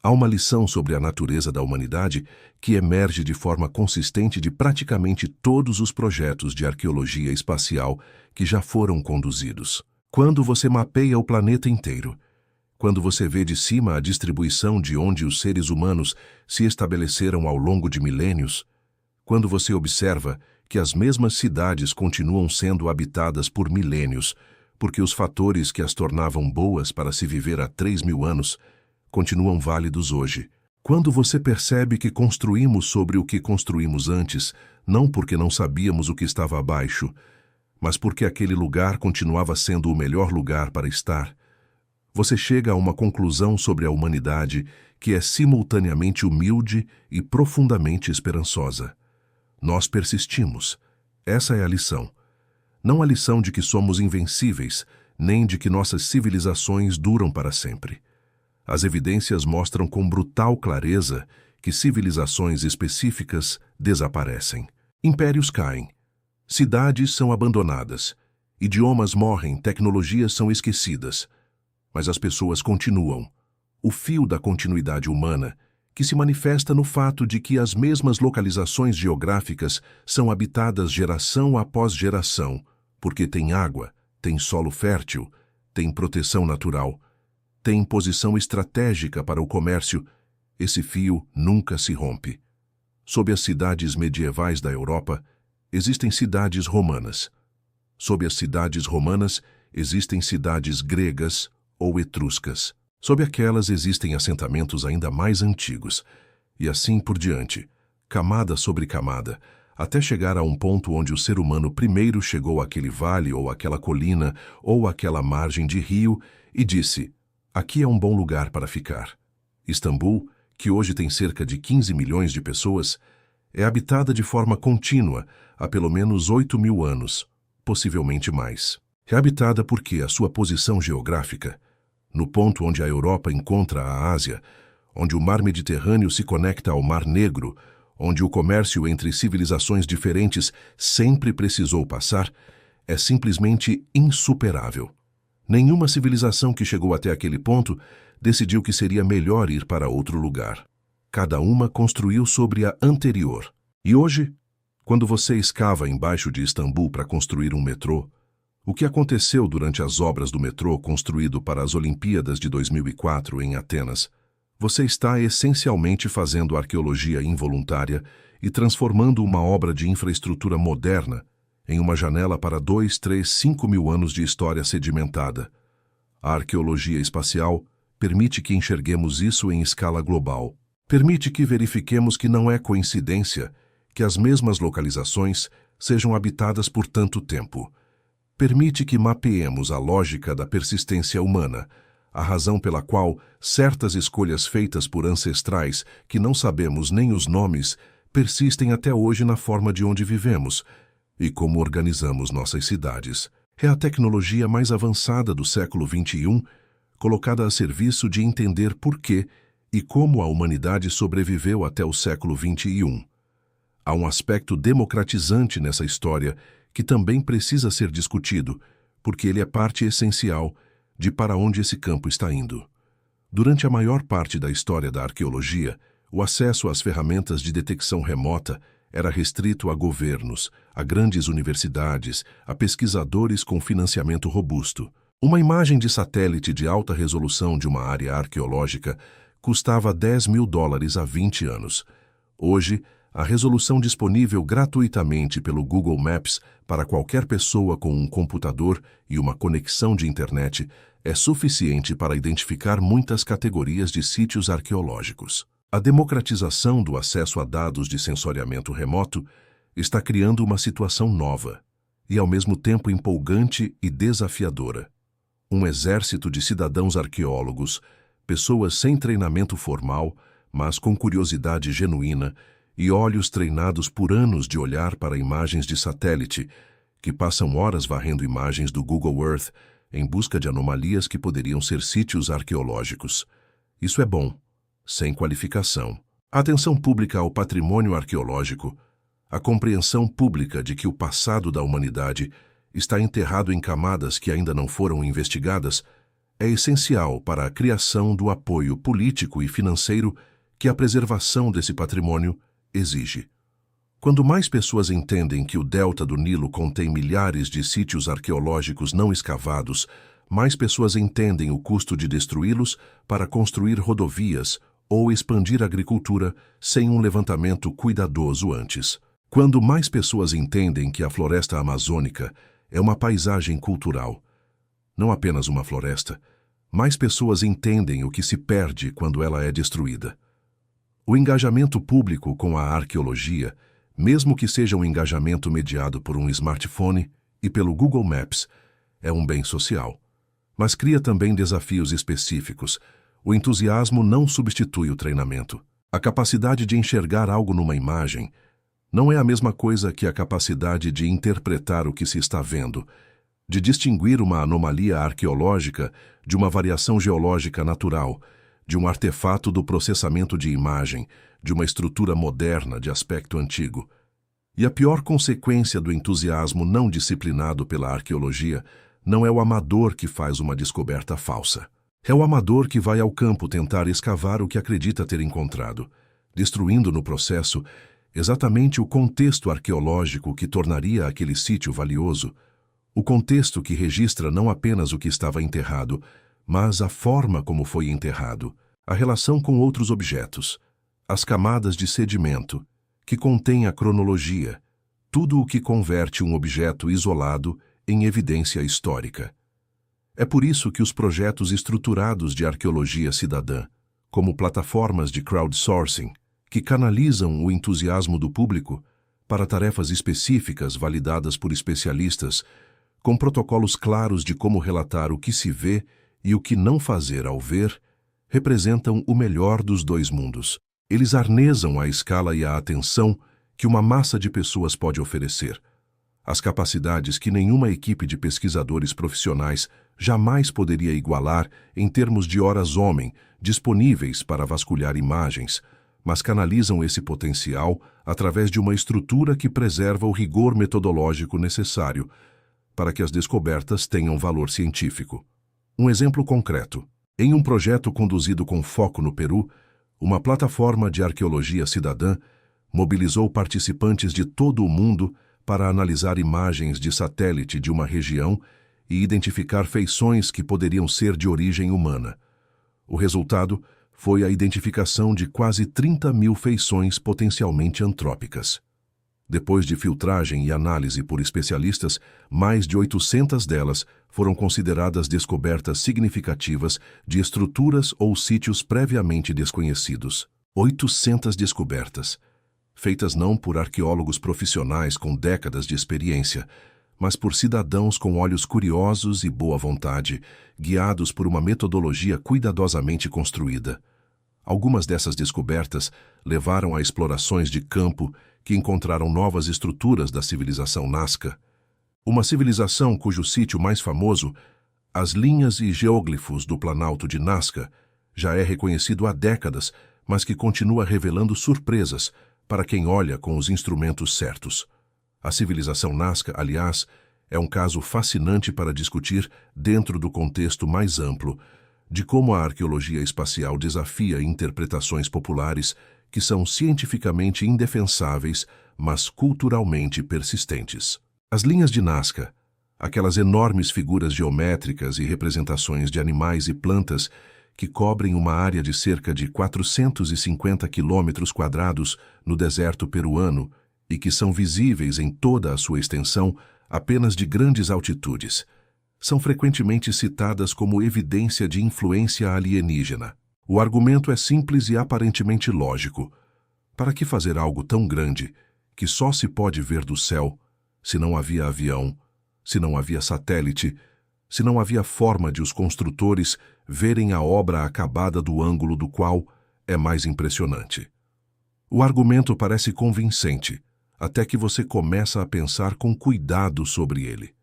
Há uma lição sobre a natureza da humanidade que emerge de forma consistente de praticamente todos os projetos de arqueologia espacial que já foram conduzidos. Quando você mapeia o planeta inteiro, quando você vê de cima a distribuição de onde os seres humanos se estabeleceram ao longo de milênios, quando você observa que as mesmas cidades continuam sendo habitadas por milênios, porque os fatores que as tornavam boas para se viver há 3.000 anos continuam válidos hoje. Quando você percebe que construímos sobre o que construímos antes, não porque não sabíamos o que estava abaixo, mas porque aquele lugar continuava sendo o melhor lugar para estar, você chega a uma conclusão sobre a humanidade que é simultaneamente humilde e profundamente esperançosa. Nós persistimos. Essa é a lição. Não a lição de que somos invencíveis, nem de que nossas civilizações duram para sempre. As evidências mostram com brutal clareza que civilizações específicas desaparecem. Impérios caem. Cidades são abandonadas. Idiomas morrem, tecnologias são esquecidas. Mas as pessoas continuam. O fio da continuidade humana, que se manifesta no fato de que as mesmas localizações geográficas são habitadas geração após geração, porque tem água, tem solo fértil, tem proteção natural, tem posição estratégica para o comércio, esse fio nunca se rompe. Sob as cidades medievais da Europa, existem cidades romanas. Sob as cidades romanas, existem cidades gregas ou etruscas. Sob aquelas existem assentamentos ainda mais antigos, e assim por diante, camada sobre camada, até chegar a um ponto onde o ser humano primeiro chegou àquele vale ou àquela colina ou àquela margem de rio e disse: aqui é um bom lugar para ficar. Istambul, que hoje tem cerca de 15 milhões de pessoas, é habitada de forma contínua há pelo menos 8.000 anos, possivelmente mais. É habitada porque a sua posição geográfica, no ponto onde a Europa encontra a Ásia, onde o mar Mediterrâneo se conecta ao Mar Negro, onde o comércio entre civilizações diferentes sempre precisou passar, é simplesmente insuperável. Nenhuma civilização que chegou até aquele ponto decidiu que seria melhor ir para outro lugar. Cada uma construiu sobre a anterior. E hoje, quando você escava embaixo de Istambul para construir um metrô, o que aconteceu durante as obras do metrô construído para as Olimpíadas de 2004 em Atenas? Você está essencialmente fazendo arqueologia involuntária e transformando uma obra de infraestrutura moderna em uma janela para 2, 3, 5 mil anos de história sedimentada. A arqueologia espacial permite que enxerguemos isso em escala global. Permite que verifiquemos que não é coincidência que as mesmas localizações sejam habitadas por tanto tempo. Permite que mapeemos a lógica da persistência humana, a razão pela qual certas escolhas feitas por ancestrais, que não sabemos nem os nomes, persistem até hoje na forma de onde vivemos e como organizamos nossas cidades. É a tecnologia mais avançada do século XXI, colocada a serviço de entender por que e como a humanidade sobreviveu até o século XXI. Há um aspecto democratizante nessa história que também precisa ser discutido, porque ele é parte essencial de para onde esse campo está indo. Durante a maior parte da história da arqueologia, o acesso às ferramentas de detecção remota era restrito a governos, a grandes universidades, a pesquisadores com financiamento robusto. Uma imagem de satélite de alta resolução de uma área arqueológica custava $10.000 há 20 anos. Hoje, a resolução disponível gratuitamente pelo Google Maps para qualquer pessoa com um computador e uma conexão de internet é suficiente para identificar muitas categorias de sítios arqueológicos. A democratização do acesso a dados de sensoriamento remoto está criando uma situação nova e, ao mesmo tempo, empolgante e desafiadora. Um exército de cidadãos arqueólogos, pessoas sem treinamento formal, mas com curiosidade genuína, e olhos treinados por anos de olhar para imagens de satélite, que passam horas varrendo imagens do Google Earth em busca de anomalias que poderiam ser sítios arqueológicos. Isso é bom, sem qualificação. A atenção pública ao patrimônio arqueológico, A compreensão pública de que o passado da humanidade está enterrado em camadas que ainda não foram investigadas é essencial para a criação do apoio político e financeiro que a preservação desse patrimônio exige. Quando mais pessoas entendem que o delta do Nilo contém milhares de sítios arqueológicos não escavados, mais pessoas entendem o custo de destruí-los para construir rodovias ou expandir a agricultura sem um levantamento cuidadoso antes. Quando mais pessoas entendem que a floresta amazônica é uma paisagem cultural, não apenas uma floresta, mais pessoas entendem o que se perde quando ela é destruída. O engajamento público com a arqueologia, mesmo que seja um engajamento mediado por um smartphone e pelo Google Maps, é um bem social. Mas cria também desafios específicos. O entusiasmo não substitui o treinamento. A capacidade de enxergar algo numa imagem não é a mesma coisa que a capacidade de interpretar o que se está vendo, de distinguir uma anomalia arqueológica de uma variação geológica natural, de um artefato do processamento de imagem, de uma estrutura moderna de aspecto antigo. E a pior consequência do entusiasmo não disciplinado pela arqueologia não é o amador que faz uma descoberta falsa. É o amador que vai ao campo tentar escavar o que acredita ter encontrado, destruindo no processo exatamente o contexto arqueológico que tornaria aquele sítio valioso, o contexto que registra não apenas o que estava enterrado, mas a forma como foi enterrado, a relação com outros objetos, as camadas de sedimento, que contém a cronologia, tudo o que converte um objeto isolado em evidência histórica. É por isso que os projetos estruturados de arqueologia cidadã, como plataformas de crowdsourcing, que canalizam o entusiasmo do público para tarefas específicas validadas por especialistas, com protocolos claros de como relatar o que se vê e o que não fazer ao ver, representam o melhor dos dois mundos. Eles arnesam a escala e a atenção que uma massa de pessoas pode oferecer, as capacidades que nenhuma equipe de pesquisadores profissionais jamais poderia igualar em termos de horas-homem disponíveis para vasculhar imagens, mas canalizam esse potencial através de uma estrutura que preserva o rigor metodológico necessário para que as descobertas tenham valor científico. Um exemplo concreto. Em um projeto conduzido com foco no Peru, uma plataforma de arqueologia cidadã mobilizou participantes de todo o mundo para analisar imagens de satélite de uma região e identificar feições que poderiam ser de origem humana. O resultado foi a identificação de quase 30.000 feições potencialmente antrópicas. Depois de filtragem e análise por especialistas, mais de 800 delas foram consideradas descobertas significativas de estruturas ou sítios previamente desconhecidos. 800 descobertas, feitas não por arqueólogos profissionais com décadas de experiência, mas por cidadãos com olhos curiosos e boa vontade, guiados por uma metodologia cuidadosamente construída. Algumas dessas descobertas levaram a explorações de campo que encontraram novas estruturas da civilização Nazca, uma civilização cujo sítio mais famoso, as linhas e geóglifos do Planalto de Nazca, já é reconhecido há décadas, mas que continua revelando surpresas para quem olha com os instrumentos certos. A civilização Nazca, aliás, é um caso fascinante para discutir dentro do contexto mais amplo de como a arqueologia espacial desafia interpretações populares que são cientificamente indefensáveis, mas culturalmente persistentes. As linhas de Nazca, aquelas enormes figuras geométricas e representações de animais e plantas que cobrem uma área de cerca de 450 quilômetros quadrados no deserto peruano e que são visíveis em toda a sua extensão apenas de grandes altitudes, são frequentemente citadas como evidência de influência alienígena. O argumento é simples e aparentemente lógico. Para que fazer algo tão grande, que só se pode ver do céu, se não havia avião, se não havia satélite, se não havia forma de os construtores verem a obra acabada do ângulo do qual é mais impressionante? O argumento parece convincente, até que você começa a pensar com cuidado sobre ele.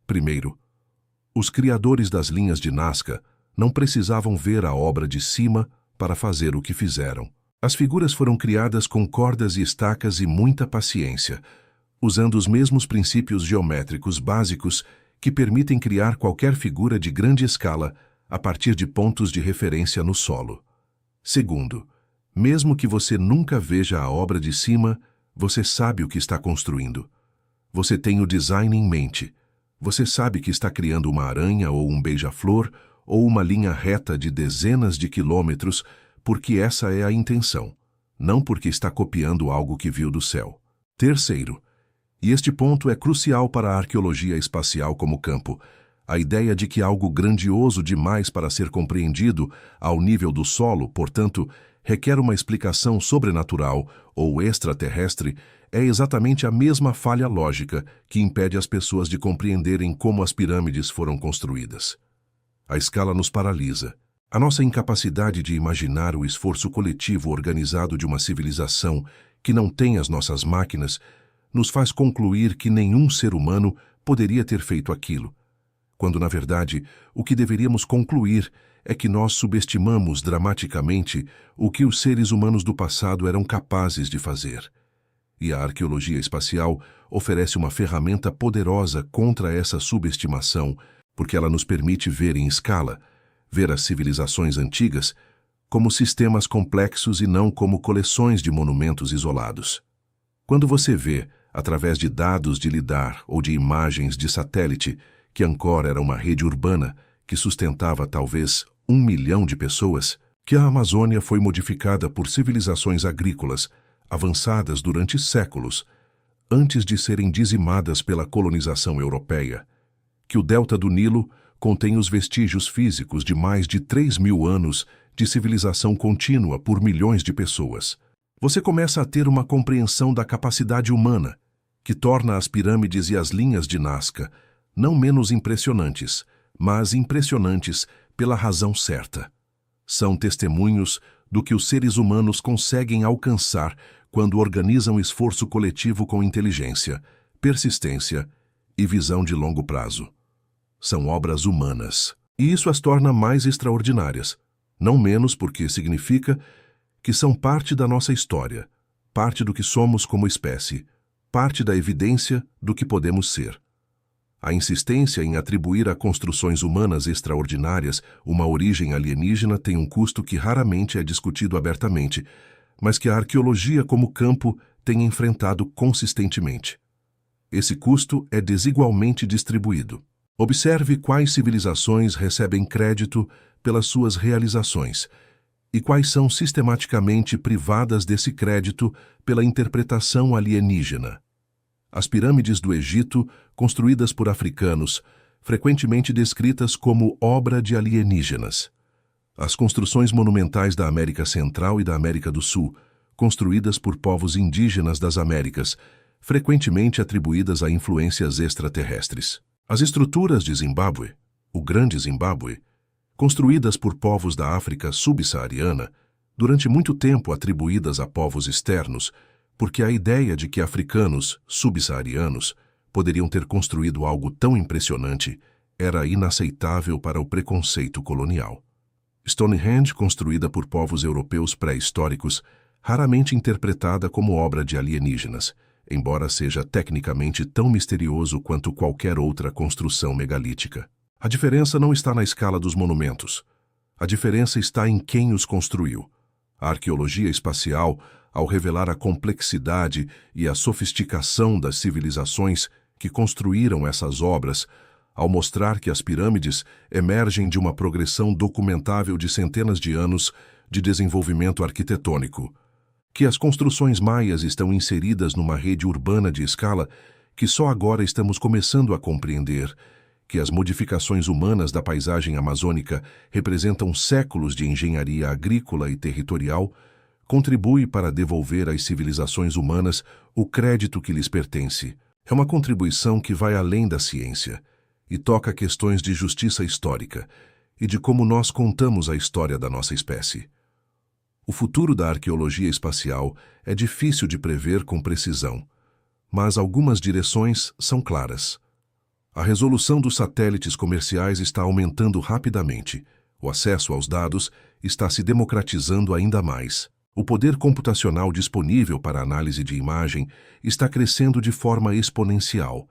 Primeiro, os criadores das linhas de Nazca não precisavam ver a obra de cima para fazer o que fizeram. As figuras foram criadas com cordas e estacas e muita paciência, usando os mesmos princípios geométricos básicos que permitem criar qualquer figura de grande escala a partir de pontos de referência no solo. Segundo, mesmo que você nunca veja a obra de cima, você sabe o que está construindo. Você tem o design em mente. Você sabe que está criando uma aranha ou um beija-flor ou uma linha reta de dezenas de quilômetros, porque essa é a intenção, não porque está copiando algo que viu do céu. Terceiro, e este ponto é crucial para a arqueologia espacial como campo, a ideia de que algo grandioso demais para ser compreendido ao nível do solo, portanto, requer uma explicação sobrenatural ou extraterrestre, é exatamente a mesma falha lógica que impede as pessoas de compreenderem como as pirâmides foram construídas. A escala nos paralisa. A nossa incapacidade de imaginar o esforço coletivo organizado de uma civilização que não tem as nossas máquinas nos faz concluir que nenhum ser humano poderia ter feito aquilo, quando, na verdade, o que deveríamos concluir é que nós subestimamos dramaticamente o que os seres humanos do passado eram capazes de fazer. E a arqueologia espacial oferece uma ferramenta poderosa contra essa subestimação, porque ela nos permite ver em escala, ver as civilizações antigas como sistemas complexos e não como coleções de monumentos isolados. Quando você vê, através de dados de lidar ou de imagens de satélite, que Angkor era uma rede urbana que sustentava talvez 1 milhão de pessoas, que a Amazônia foi modificada por civilizações agrícolas avançadas durante séculos, antes de serem dizimadas pela colonização europeia, que o delta do Nilo contém os vestígios físicos de mais de 3.000 anos de civilização contínua por milhões de pessoas. Você começa a ter uma compreensão da capacidade humana, que torna as pirâmides e as linhas de Nazca não menos impressionantes, mas impressionantes pela razão certa. São testemunhos do que os seres humanos conseguem alcançar quando organizam esforço coletivo com inteligência, persistência e visão de longo prazo. São obras humanas, e isso as torna mais extraordinárias, não menos porque significa que são parte da nossa história, parte do que somos como espécie, parte da evidência do que podemos ser. A insistência em atribuir a construções humanas extraordinárias uma origem alienígena tem um custo que raramente é discutido abertamente, mas que a arqueologia como campo tem enfrentado consistentemente. Esse custo é desigualmente distribuído. Observe quais civilizações recebem crédito pelas suas realizações e quais são sistematicamente privadas desse crédito pela interpretação alienígena. As pirâmides do Egito, construídas por africanos, frequentemente descritas como obra de alienígenas. As construções monumentais da América Central e da América do Sul, construídas por povos indígenas das Américas, frequentemente atribuídas a influências extraterrestres. As estruturas de Zimbábue, o Grande Zimbábue, construídas por povos da África subsaariana, durante muito tempo atribuídas a povos externos, porque a ideia de que africanos subsaarianos poderiam ter construído algo tão impressionante era inaceitável para o preconceito colonial. Stonehenge, construída por povos europeus pré-históricos, raramente interpretada como obra de alienígenas, embora seja tecnicamente tão misterioso quanto qualquer outra construção megalítica. A diferença não está na escala dos monumentos. A diferença está em quem os construiu. A arqueologia espacial, ao revelar a complexidade e a sofisticação das civilizações que construíram essas obras, ao mostrar que as pirâmides emergem de uma progressão documentável de centenas de anos de desenvolvimento arquitetônico, que as construções maias estão inseridas numa rede urbana de escala que só agora estamos começando a compreender, que as modificações humanas da paisagem amazônica representam séculos de engenharia agrícola e territorial, contribui para devolver às civilizações humanas o crédito que lhes pertence. É uma contribuição que vai além da ciência e toca questões de justiça histórica e de como nós contamos a história da nossa espécie. O futuro da arqueologia espacial é difícil de prever com precisão, mas algumas direções são claras. A resolução dos satélites comerciais está aumentando rapidamente. O acesso aos dados está se democratizando ainda mais. O poder computacional disponível para análise de imagem está crescendo de forma exponencial,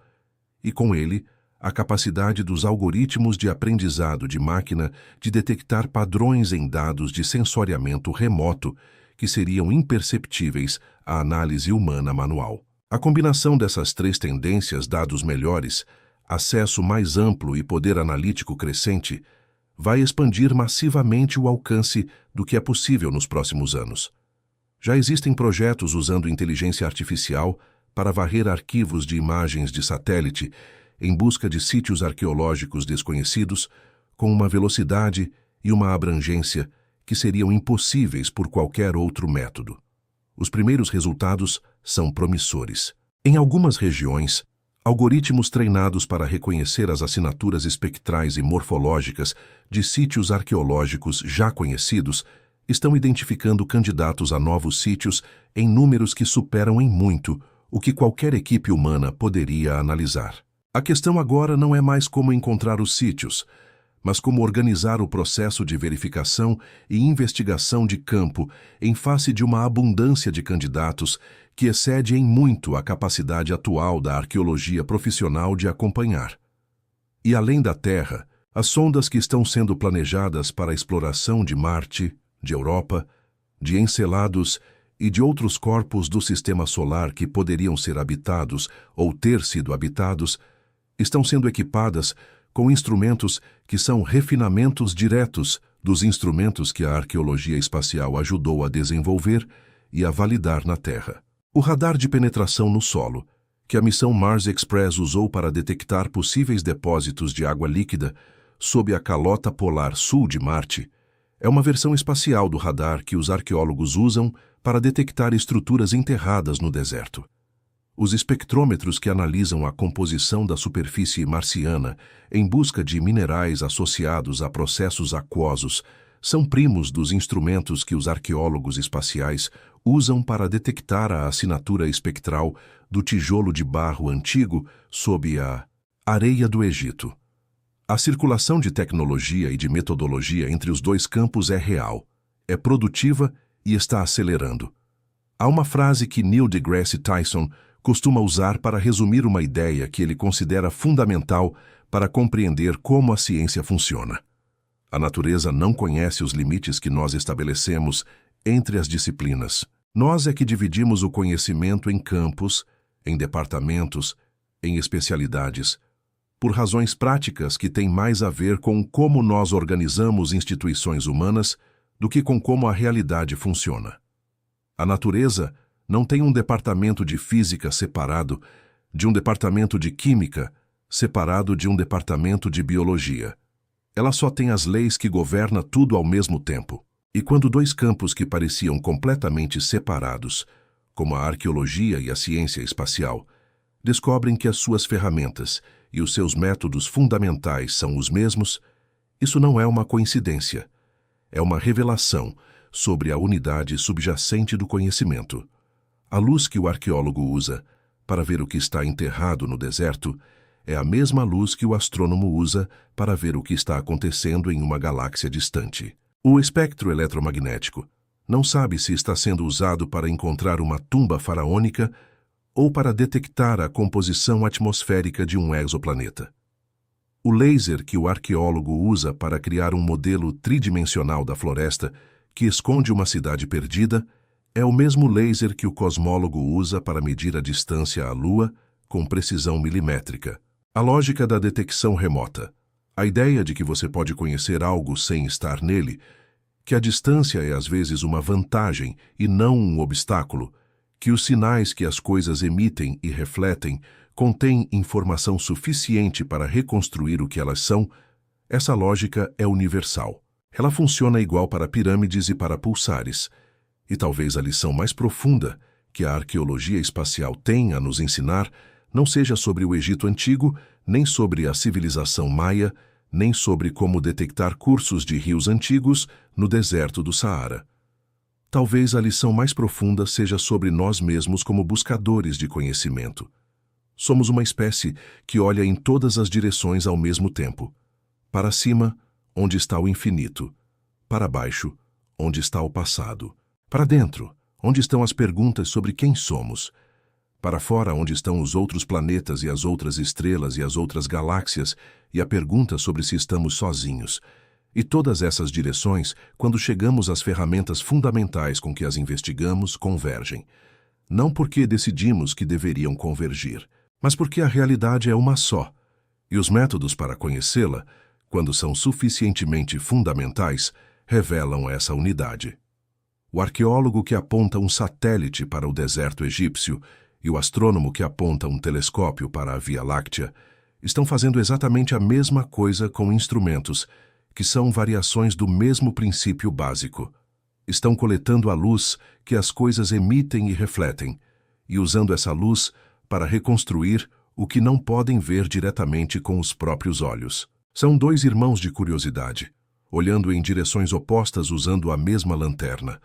e com ele, a capacidade dos algoritmos de aprendizado de máquina de detectar padrões em dados de sensoriamento remoto que seriam imperceptíveis à análise humana manual. A combinação dessas três tendências, dados melhores, acesso mais amplo e poder analítico crescente, vai expandir massivamente o alcance do que é possível nos próximos anos. Já existem projetos usando inteligência artificial para varrer arquivos de imagens de satélite em busca de sítios arqueológicos desconhecidos com uma velocidade e uma abrangência que seriam impossíveis por qualquer outro método. Os primeiros resultados são promissores. Em algumas regiões, algoritmos treinados para reconhecer as assinaturas espectrais e morfológicas de sítios arqueológicos já conhecidos estão identificando candidatos a novos sítios em números que superam em muito o que qualquer equipe humana poderia analisar. A questão agora não é mais como encontrar os sítios, mas como organizar o processo de verificação e investigação de campo em face de uma abundância de candidatos que excede em muito a capacidade atual da arqueologia profissional de acompanhar. E além da Terra, as sondas que estão sendo planejadas para a exploração de Marte, de Europa, de Encelados e de outros corpos do Sistema Solar que poderiam ser habitados ou ter sido habitados, estão sendo equipadas com instrumentos que são refinamentos diretos dos instrumentos que a arqueologia espacial ajudou a desenvolver e a validar na Terra. O radar de penetração no solo, que a missão Mars Express usou para detectar possíveis depósitos de água líquida sob a calota polar sul de Marte, é uma versão espacial do radar que os arqueólogos usam para detectar estruturas enterradas no deserto. Os espectrômetros que analisam a composição da superfície marciana em busca de minerais associados a processos aquosos são primos dos instrumentos que os arqueólogos espaciais usam para detectar a assinatura espectral do tijolo de barro antigo sob a areia do Egito. A circulação de tecnologia e de metodologia entre os dois campos é real, é produtiva e está acelerando. Há uma frase que Neil deGrasse Tyson costuma usar para resumir uma ideia que ele considera fundamental para compreender como a ciência funciona. A natureza não conhece os limites que nós estabelecemos entre as disciplinas. Nós é que dividimos o conhecimento em campos, em departamentos, em especialidades, por razões práticas que têm mais a ver com como nós organizamos instituições humanas do que com como a realidade funciona. A natureza não tem um departamento de física separado de um departamento de química separado de um departamento de biologia. Ela só tem as leis que governam tudo ao mesmo tempo. E quando dois campos que pareciam completamente separados, como a arqueologia e a ciência espacial, descobrem que as suas ferramentas e os seus métodos fundamentais são os mesmos, isso não é uma coincidência. É uma revelação sobre a unidade subjacente do conhecimento. A luz que o arqueólogo usa para ver o que está enterrado no deserto é a mesma luz que o astrônomo usa para ver o que está acontecendo em uma galáxia distante. O espectro eletromagnético não sabe se está sendo usado para encontrar uma tumba faraônica ou para detectar a composição atmosférica de um exoplaneta. O laser que o arqueólogo usa para criar um modelo tridimensional da floresta que esconde uma cidade perdida é o mesmo laser que o cosmólogo usa para medir a distância à Lua com precisão milimétrica. A lógica da detecção remota, a ideia de que você pode conhecer algo sem estar nele, que a distância é às vezes uma vantagem e não um obstáculo, que os sinais que as coisas emitem e refletem contêm informação suficiente para reconstruir o que elas são, essa lógica é universal. Ela funciona igual para pirâmides e para pulsares. E talvez a lição mais profunda que a arqueologia espacial tem a nos ensinar não seja sobre o Egito Antigo, nem sobre a civilização maia, nem sobre como detectar cursos de rios antigos no deserto do Saara. Talvez a lição mais profunda seja sobre nós mesmos como buscadores de conhecimento. Somos uma espécie que olha em todas as direções ao mesmo tempo. Para cima, onde está o infinito. Para baixo, onde está o passado. Para dentro, onde estão as perguntas sobre quem somos. Para fora, onde estão os outros planetas e as outras estrelas e as outras galáxias, e a pergunta sobre se estamos sozinhos. E todas essas direções, quando chegamos às ferramentas fundamentais com que as investigamos, convergem. Não porque decidimos que deveriam convergir, mas porque a realidade é uma só. E os métodos para conhecê-la, quando são suficientemente fundamentais, revelam essa unidade. O arqueólogo que aponta um satélite para o deserto egípcio e o astrônomo que aponta um telescópio para a Via Láctea estão fazendo exatamente a mesma coisa com instrumentos, que são variações do mesmo princípio básico. Estão coletando a luz que as coisas emitem e refletem, e usando essa luz para reconstruir o que não podem ver diretamente com os próprios olhos. São dois irmãos de curiosidade, olhando em direções opostas usando a mesma lanterna.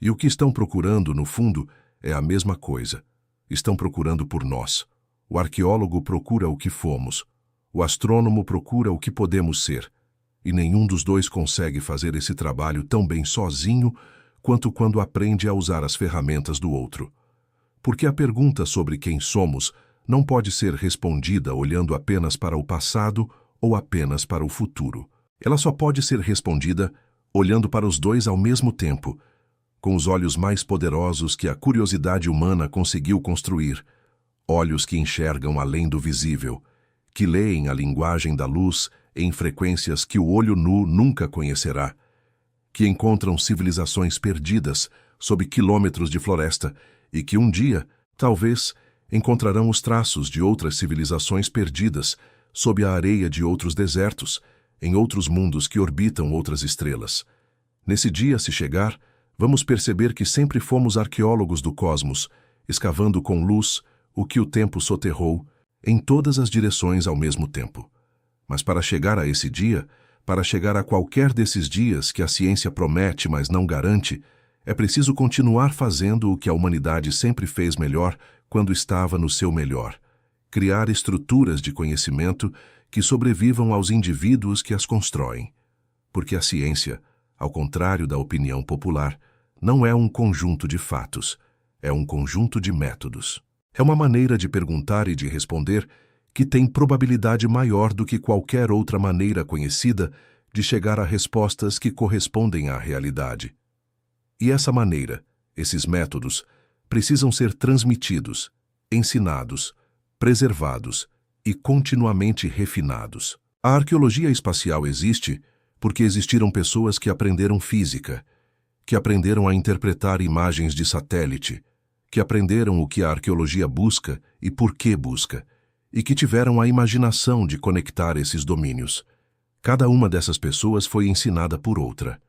E o que estão procurando, no fundo, é a mesma coisa. Estão procurando por nós. O arqueólogo procura o que fomos. O astrônomo procura o que podemos ser. E nenhum dos dois consegue fazer esse trabalho tão bem sozinho quanto quando aprende a usar as ferramentas do outro. Porque a pergunta sobre quem somos não pode ser respondida olhando apenas para o passado ou apenas para o futuro. Ela só pode ser respondida olhando para os dois ao mesmo tempo, com os olhos mais poderosos que a curiosidade humana conseguiu construir, olhos que enxergam além do visível, que leem a linguagem da luz em frequências que o olho nu nunca conhecerá, que encontram civilizações perdidas sob quilômetros de floresta e que um dia, talvez, encontrarão os traços de outras civilizações perdidas sob a areia de outros desertos, em outros mundos que orbitam outras estrelas. Nesse dia, se chegar, vamos perceber que sempre fomos arqueólogos do cosmos, escavando com luz o que o tempo soterrou em todas as direções ao mesmo tempo. Mas para chegar a esse dia, para chegar a qualquer desses dias que a ciência promete, mas não garante, é preciso continuar fazendo o que a humanidade sempre fez melhor quando estava no seu melhor: criar estruturas de conhecimento que sobrevivam aos indivíduos que as constroem. Porque a ciência, ao contrário da opinião popular, não é um conjunto de fatos, é um conjunto de métodos. É uma maneira de perguntar e de responder que tem probabilidade maior do que qualquer outra maneira conhecida de chegar a respostas que correspondem à realidade. E essa maneira, esses métodos, precisam ser transmitidos, ensinados, preservados e continuamente refinados. A arqueologia espacial existe porque existiram pessoas que aprenderam física, que aprenderam a interpretar imagens de satélite, que aprenderam o que a arqueologia busca e por que busca, e que tiveram a imaginação de conectar esses domínios. Cada uma dessas pessoas foi ensinada por outra.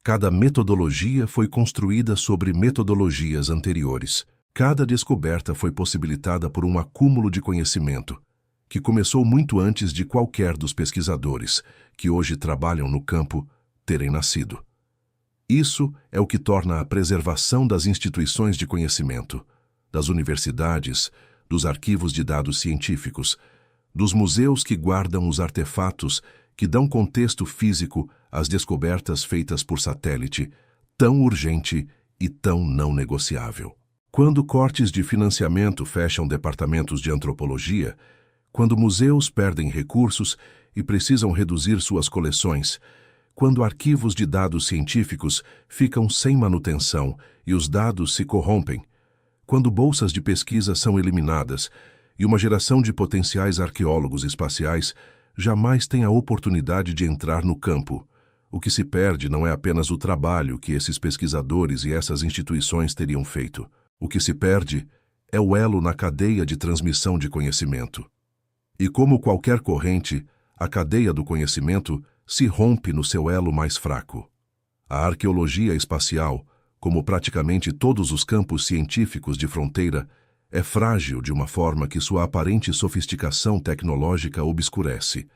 Cada metodologia foi construída sobre metodologias anteriores. Cada descoberta foi possibilitada por um acúmulo de conhecimento, que começou muito antes de qualquer dos pesquisadores, que hoje trabalham no campo, terem nascido. Isso é o que torna a preservação das instituições de conhecimento, das universidades, dos arquivos de dados científicos, dos museus que guardam os artefatos que dão contexto físico às descobertas feitas por satélite, tão urgente e tão não negociável. Quando cortes de financiamento fecham departamentos de antropologia, quando museus perdem recursos e precisam reduzir suas coleções, quando arquivos de dados científicos ficam sem manutenção e os dados se corrompem, quando bolsas de pesquisa são eliminadas e uma geração de potenciais arqueólogos espaciais jamais tem a oportunidade de entrar no campo, o que se perde não é apenas o trabalho que esses pesquisadores e essas instituições teriam feito. O que se perde é o elo na cadeia de transmissão de conhecimento. E como qualquer corrente, a cadeia do conhecimento se rompe no seu elo mais fraco. A arqueologia espacial, como praticamente todos os campos científicos de fronteira, é frágil de uma forma que sua aparente sofisticação tecnológica obscurece.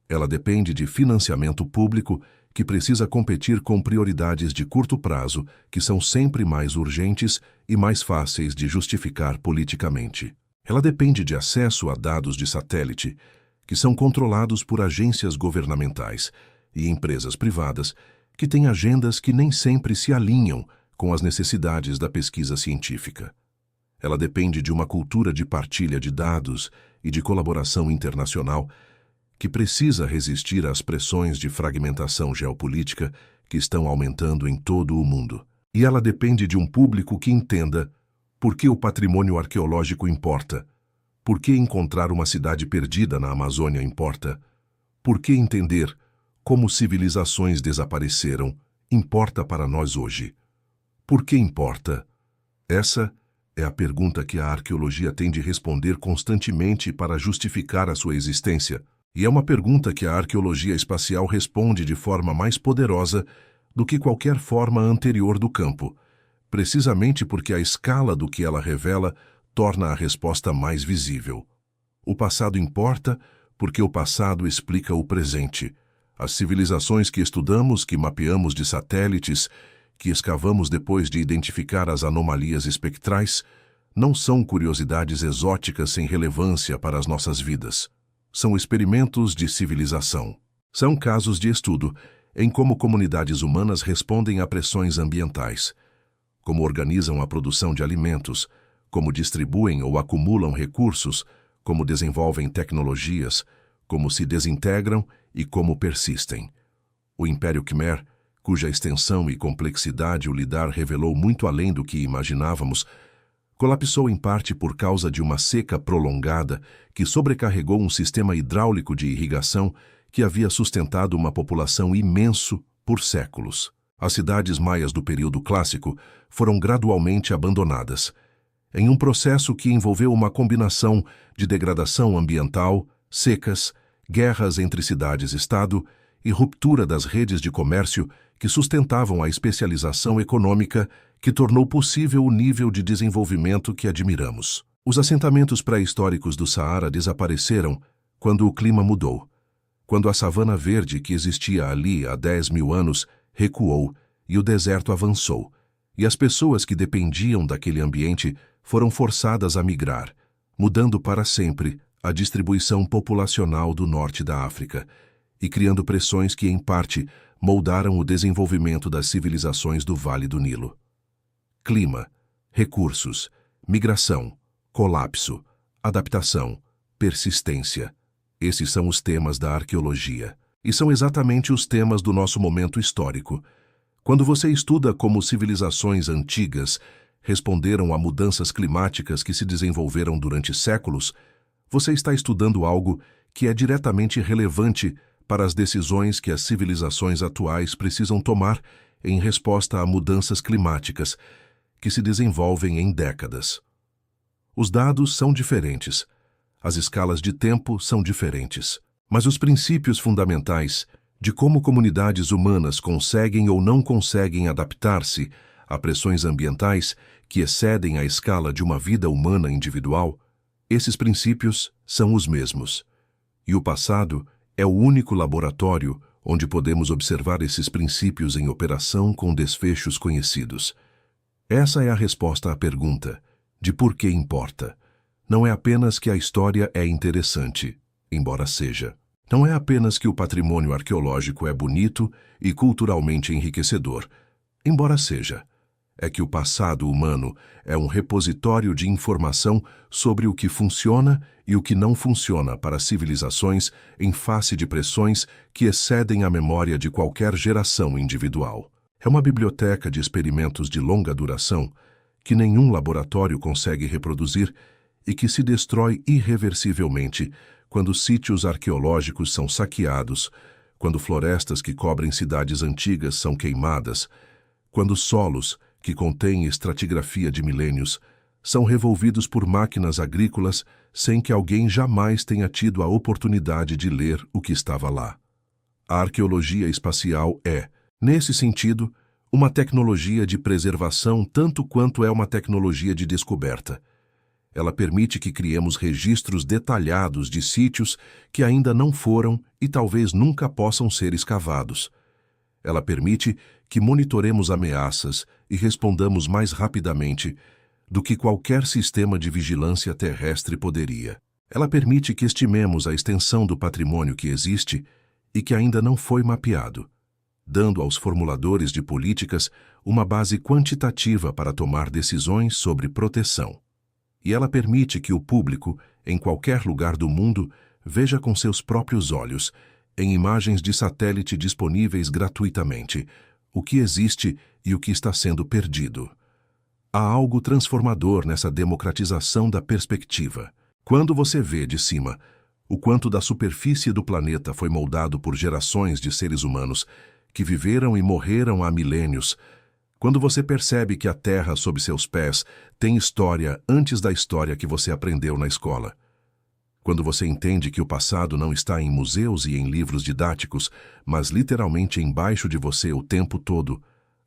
Ela depende de financiamento público que precisa competir com prioridades de curto prazo que são sempre mais urgentes e mais fáceis de justificar politicamente. Ela depende de acesso a dados de satélite, que são controlados por agências governamentais e empresas privadas que têm agendas que nem sempre se alinham com as necessidades da pesquisa científica. Ela depende de uma cultura de partilha de dados e de colaboração internacional que precisa resistir às pressões de fragmentação geopolítica que estão aumentando em todo o mundo. E ela depende de um público que entenda por que o patrimônio arqueológico importa, por que encontrar uma cidade perdida na Amazônia importa, por que entender como civilizações desapareceram importa para nós hoje. Por que importa? Essa é a pergunta que a arqueologia tem de responder constantemente para justificar a sua existência. E é uma pergunta que a arqueologia espacial responde de forma mais poderosa do que qualquer forma anterior do campo, precisamente porque a escala do que ela revela torna a resposta mais visível. O passado importa porque o passado explica o presente. As civilizações que estudamos, que mapeamos de satélites, que escavamos depois de identificar as anomalias espectrais, não são curiosidades exóticas sem relevância para as nossas vidas. São experimentos de civilização. São casos de estudo em como comunidades humanas respondem a pressões ambientais, como organizam a produção de alimentos, como distribuem ou acumulam recursos, como desenvolvem tecnologias, como se desintegram e como persistem. O Império Khmer, cuja extensão e complexidade o lidar revelou muito além do que imaginávamos, colapsou em parte por causa de uma seca prolongada que sobrecarregou um sistema hidráulico de irrigação que havia sustentado uma população imenso por séculos. As cidades maias do período clássico foram gradualmente abandonadas, em um processo que envolveu uma combinação de degradação ambiental, secas, guerras entre cidades-estado e ruptura das redes de comércio que sustentavam a especialização econômica que tornou possível o nível de desenvolvimento que admiramos. Os assentamentos pré-históricos do Saara desapareceram quando o clima mudou, quando a savana verde que existia ali há 10.000 anos recuou e o deserto avançou, e as pessoas que dependiam daquele ambiente foram forçadas a migrar, mudando para sempre a distribuição populacional do norte da África e criando pressões que, em parte, moldaram o desenvolvimento das civilizações do Vale do Nilo. Clima, recursos, migração, colapso, adaptação, persistência. Esses são os temas da arqueologia. E são exatamente os temas do nosso momento histórico. Quando você estuda como civilizações antigas responderam a mudanças climáticas que se desenvolveram durante séculos, você está estudando algo que é diretamente relevante para as decisões que as civilizações atuais precisam tomar em resposta a mudanças climáticas que se desenvolvem em décadas. Os dados são diferentes, as escalas de tempo são diferentes, mas os princípios fundamentais de como comunidades humanas conseguem ou não conseguem adaptar-se a pressões ambientais que excedem a escala de uma vida humana individual, esses princípios são os mesmos. E o passado é o único laboratório onde podemos observar esses princípios em operação com desfechos conhecidos. Essa é a resposta à pergunta de por que importa. Não é apenas que a história é interessante, embora seja. Não é apenas que o patrimônio arqueológico é bonito e culturalmente enriquecedor, embora seja. É que o passado humano é um repositório de informação sobre o que funciona e o que não funciona para civilizações em face de pressões que excedem a memória de qualquer geração individual. É uma biblioteca de experimentos de longa duração que nenhum laboratório consegue reproduzir e que se destrói irreversivelmente quando sítios arqueológicos são saqueados, quando florestas que cobrem cidades antigas são queimadas, quando solos que contêm estratigrafia de milênios são revolvidos por máquinas agrícolas sem que alguém jamais tenha tido a oportunidade de ler o que estava lá. A arqueologia espacial é, nesse sentido, uma tecnologia de preservação tanto quanto é uma tecnologia de descoberta. Ela permite que criemos registros detalhados de sítios que ainda não foram e talvez nunca possam ser escavados. Ela permite que monitoremos ameaças e respondamos mais rapidamente do que qualquer sistema de vigilância terrestre poderia. Ela permite que estimemos a extensão do patrimônio que existe e que ainda não foi mapeado. dando aos formuladores de políticas uma base quantitativa para tomar decisões sobre proteção. E ela permite que o público, em qualquer lugar do mundo, veja com seus próprios olhos, em imagens de satélite disponíveis gratuitamente, o que existe e o que está sendo perdido. Há algo transformador nessa democratização da perspectiva. Quando você vê de cima o quanto da superfície do planeta foi moldado por gerações de seres humanos que viveram e morreram há milênios, quando você percebe que a Terra sob seus pés tem história antes da história que você aprendeu na escola, quando você entende que o passado não está em museus e em livros didáticos, mas literalmente embaixo de você o tempo todo,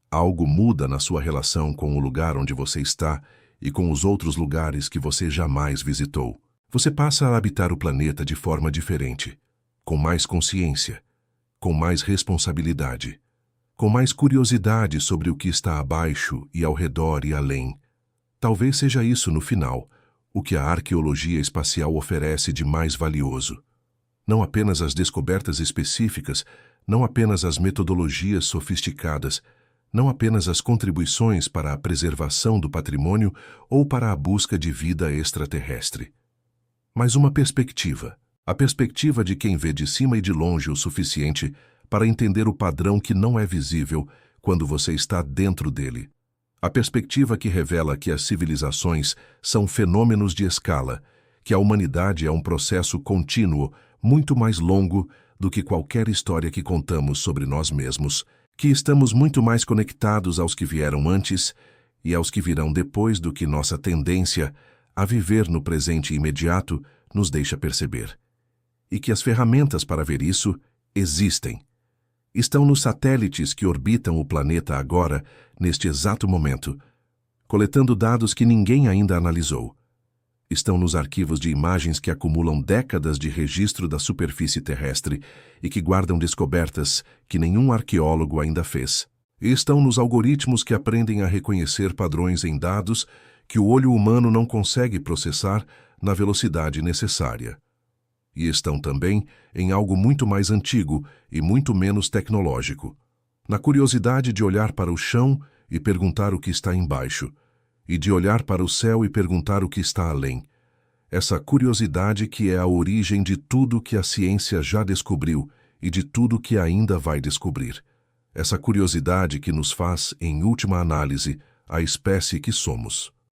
algo muda na sua relação com o lugar onde você está e com os outros lugares que você jamais visitou. Você passa a habitar o planeta de forma diferente, com mais consciência, com mais responsabilidade, com mais curiosidade sobre o que está abaixo e ao redor e além. Talvez seja isso, no final, o que a arqueologia espacial oferece de mais valioso. Não apenas as descobertas específicas, não apenas as metodologias sofisticadas, não apenas as contribuições para a preservação do patrimônio ou para a busca de vida extraterrestre, mas uma perspectiva, a perspectiva de quem vê de cima e de longe o suficiente para entender o padrão que não é visível quando você está dentro dele. A perspectiva que revela que as civilizações são fenômenos de escala, que a humanidade é um processo contínuo, muito mais longo do que qualquer história que contamos sobre nós mesmos, que estamos muito mais conectados aos que vieram antes e aos que virão depois do que nossa tendência a viver no presente imediato nos deixa perceber. E que as ferramentas para ver isso existem. Estão nos satélites que orbitam o planeta agora, neste exato momento, coletando dados que ninguém ainda analisou. Estão nos arquivos de imagens que acumulam décadas de registro da superfície terrestre e que guardam descobertas que nenhum arqueólogo ainda fez. E estão nos algoritmos que aprendem a reconhecer padrões em dados que o olho humano não consegue processar na velocidade necessária. E estão também em algo muito mais antigo e muito menos tecnológico, na curiosidade de olhar para o chão e perguntar o que está embaixo, e de olhar para o céu e perguntar o que está além. Essa curiosidade que é a origem de tudo que a ciência já descobriu e de tudo que ainda vai descobrir. Essa curiosidade que nos faz, em última análise, a espécie que somos.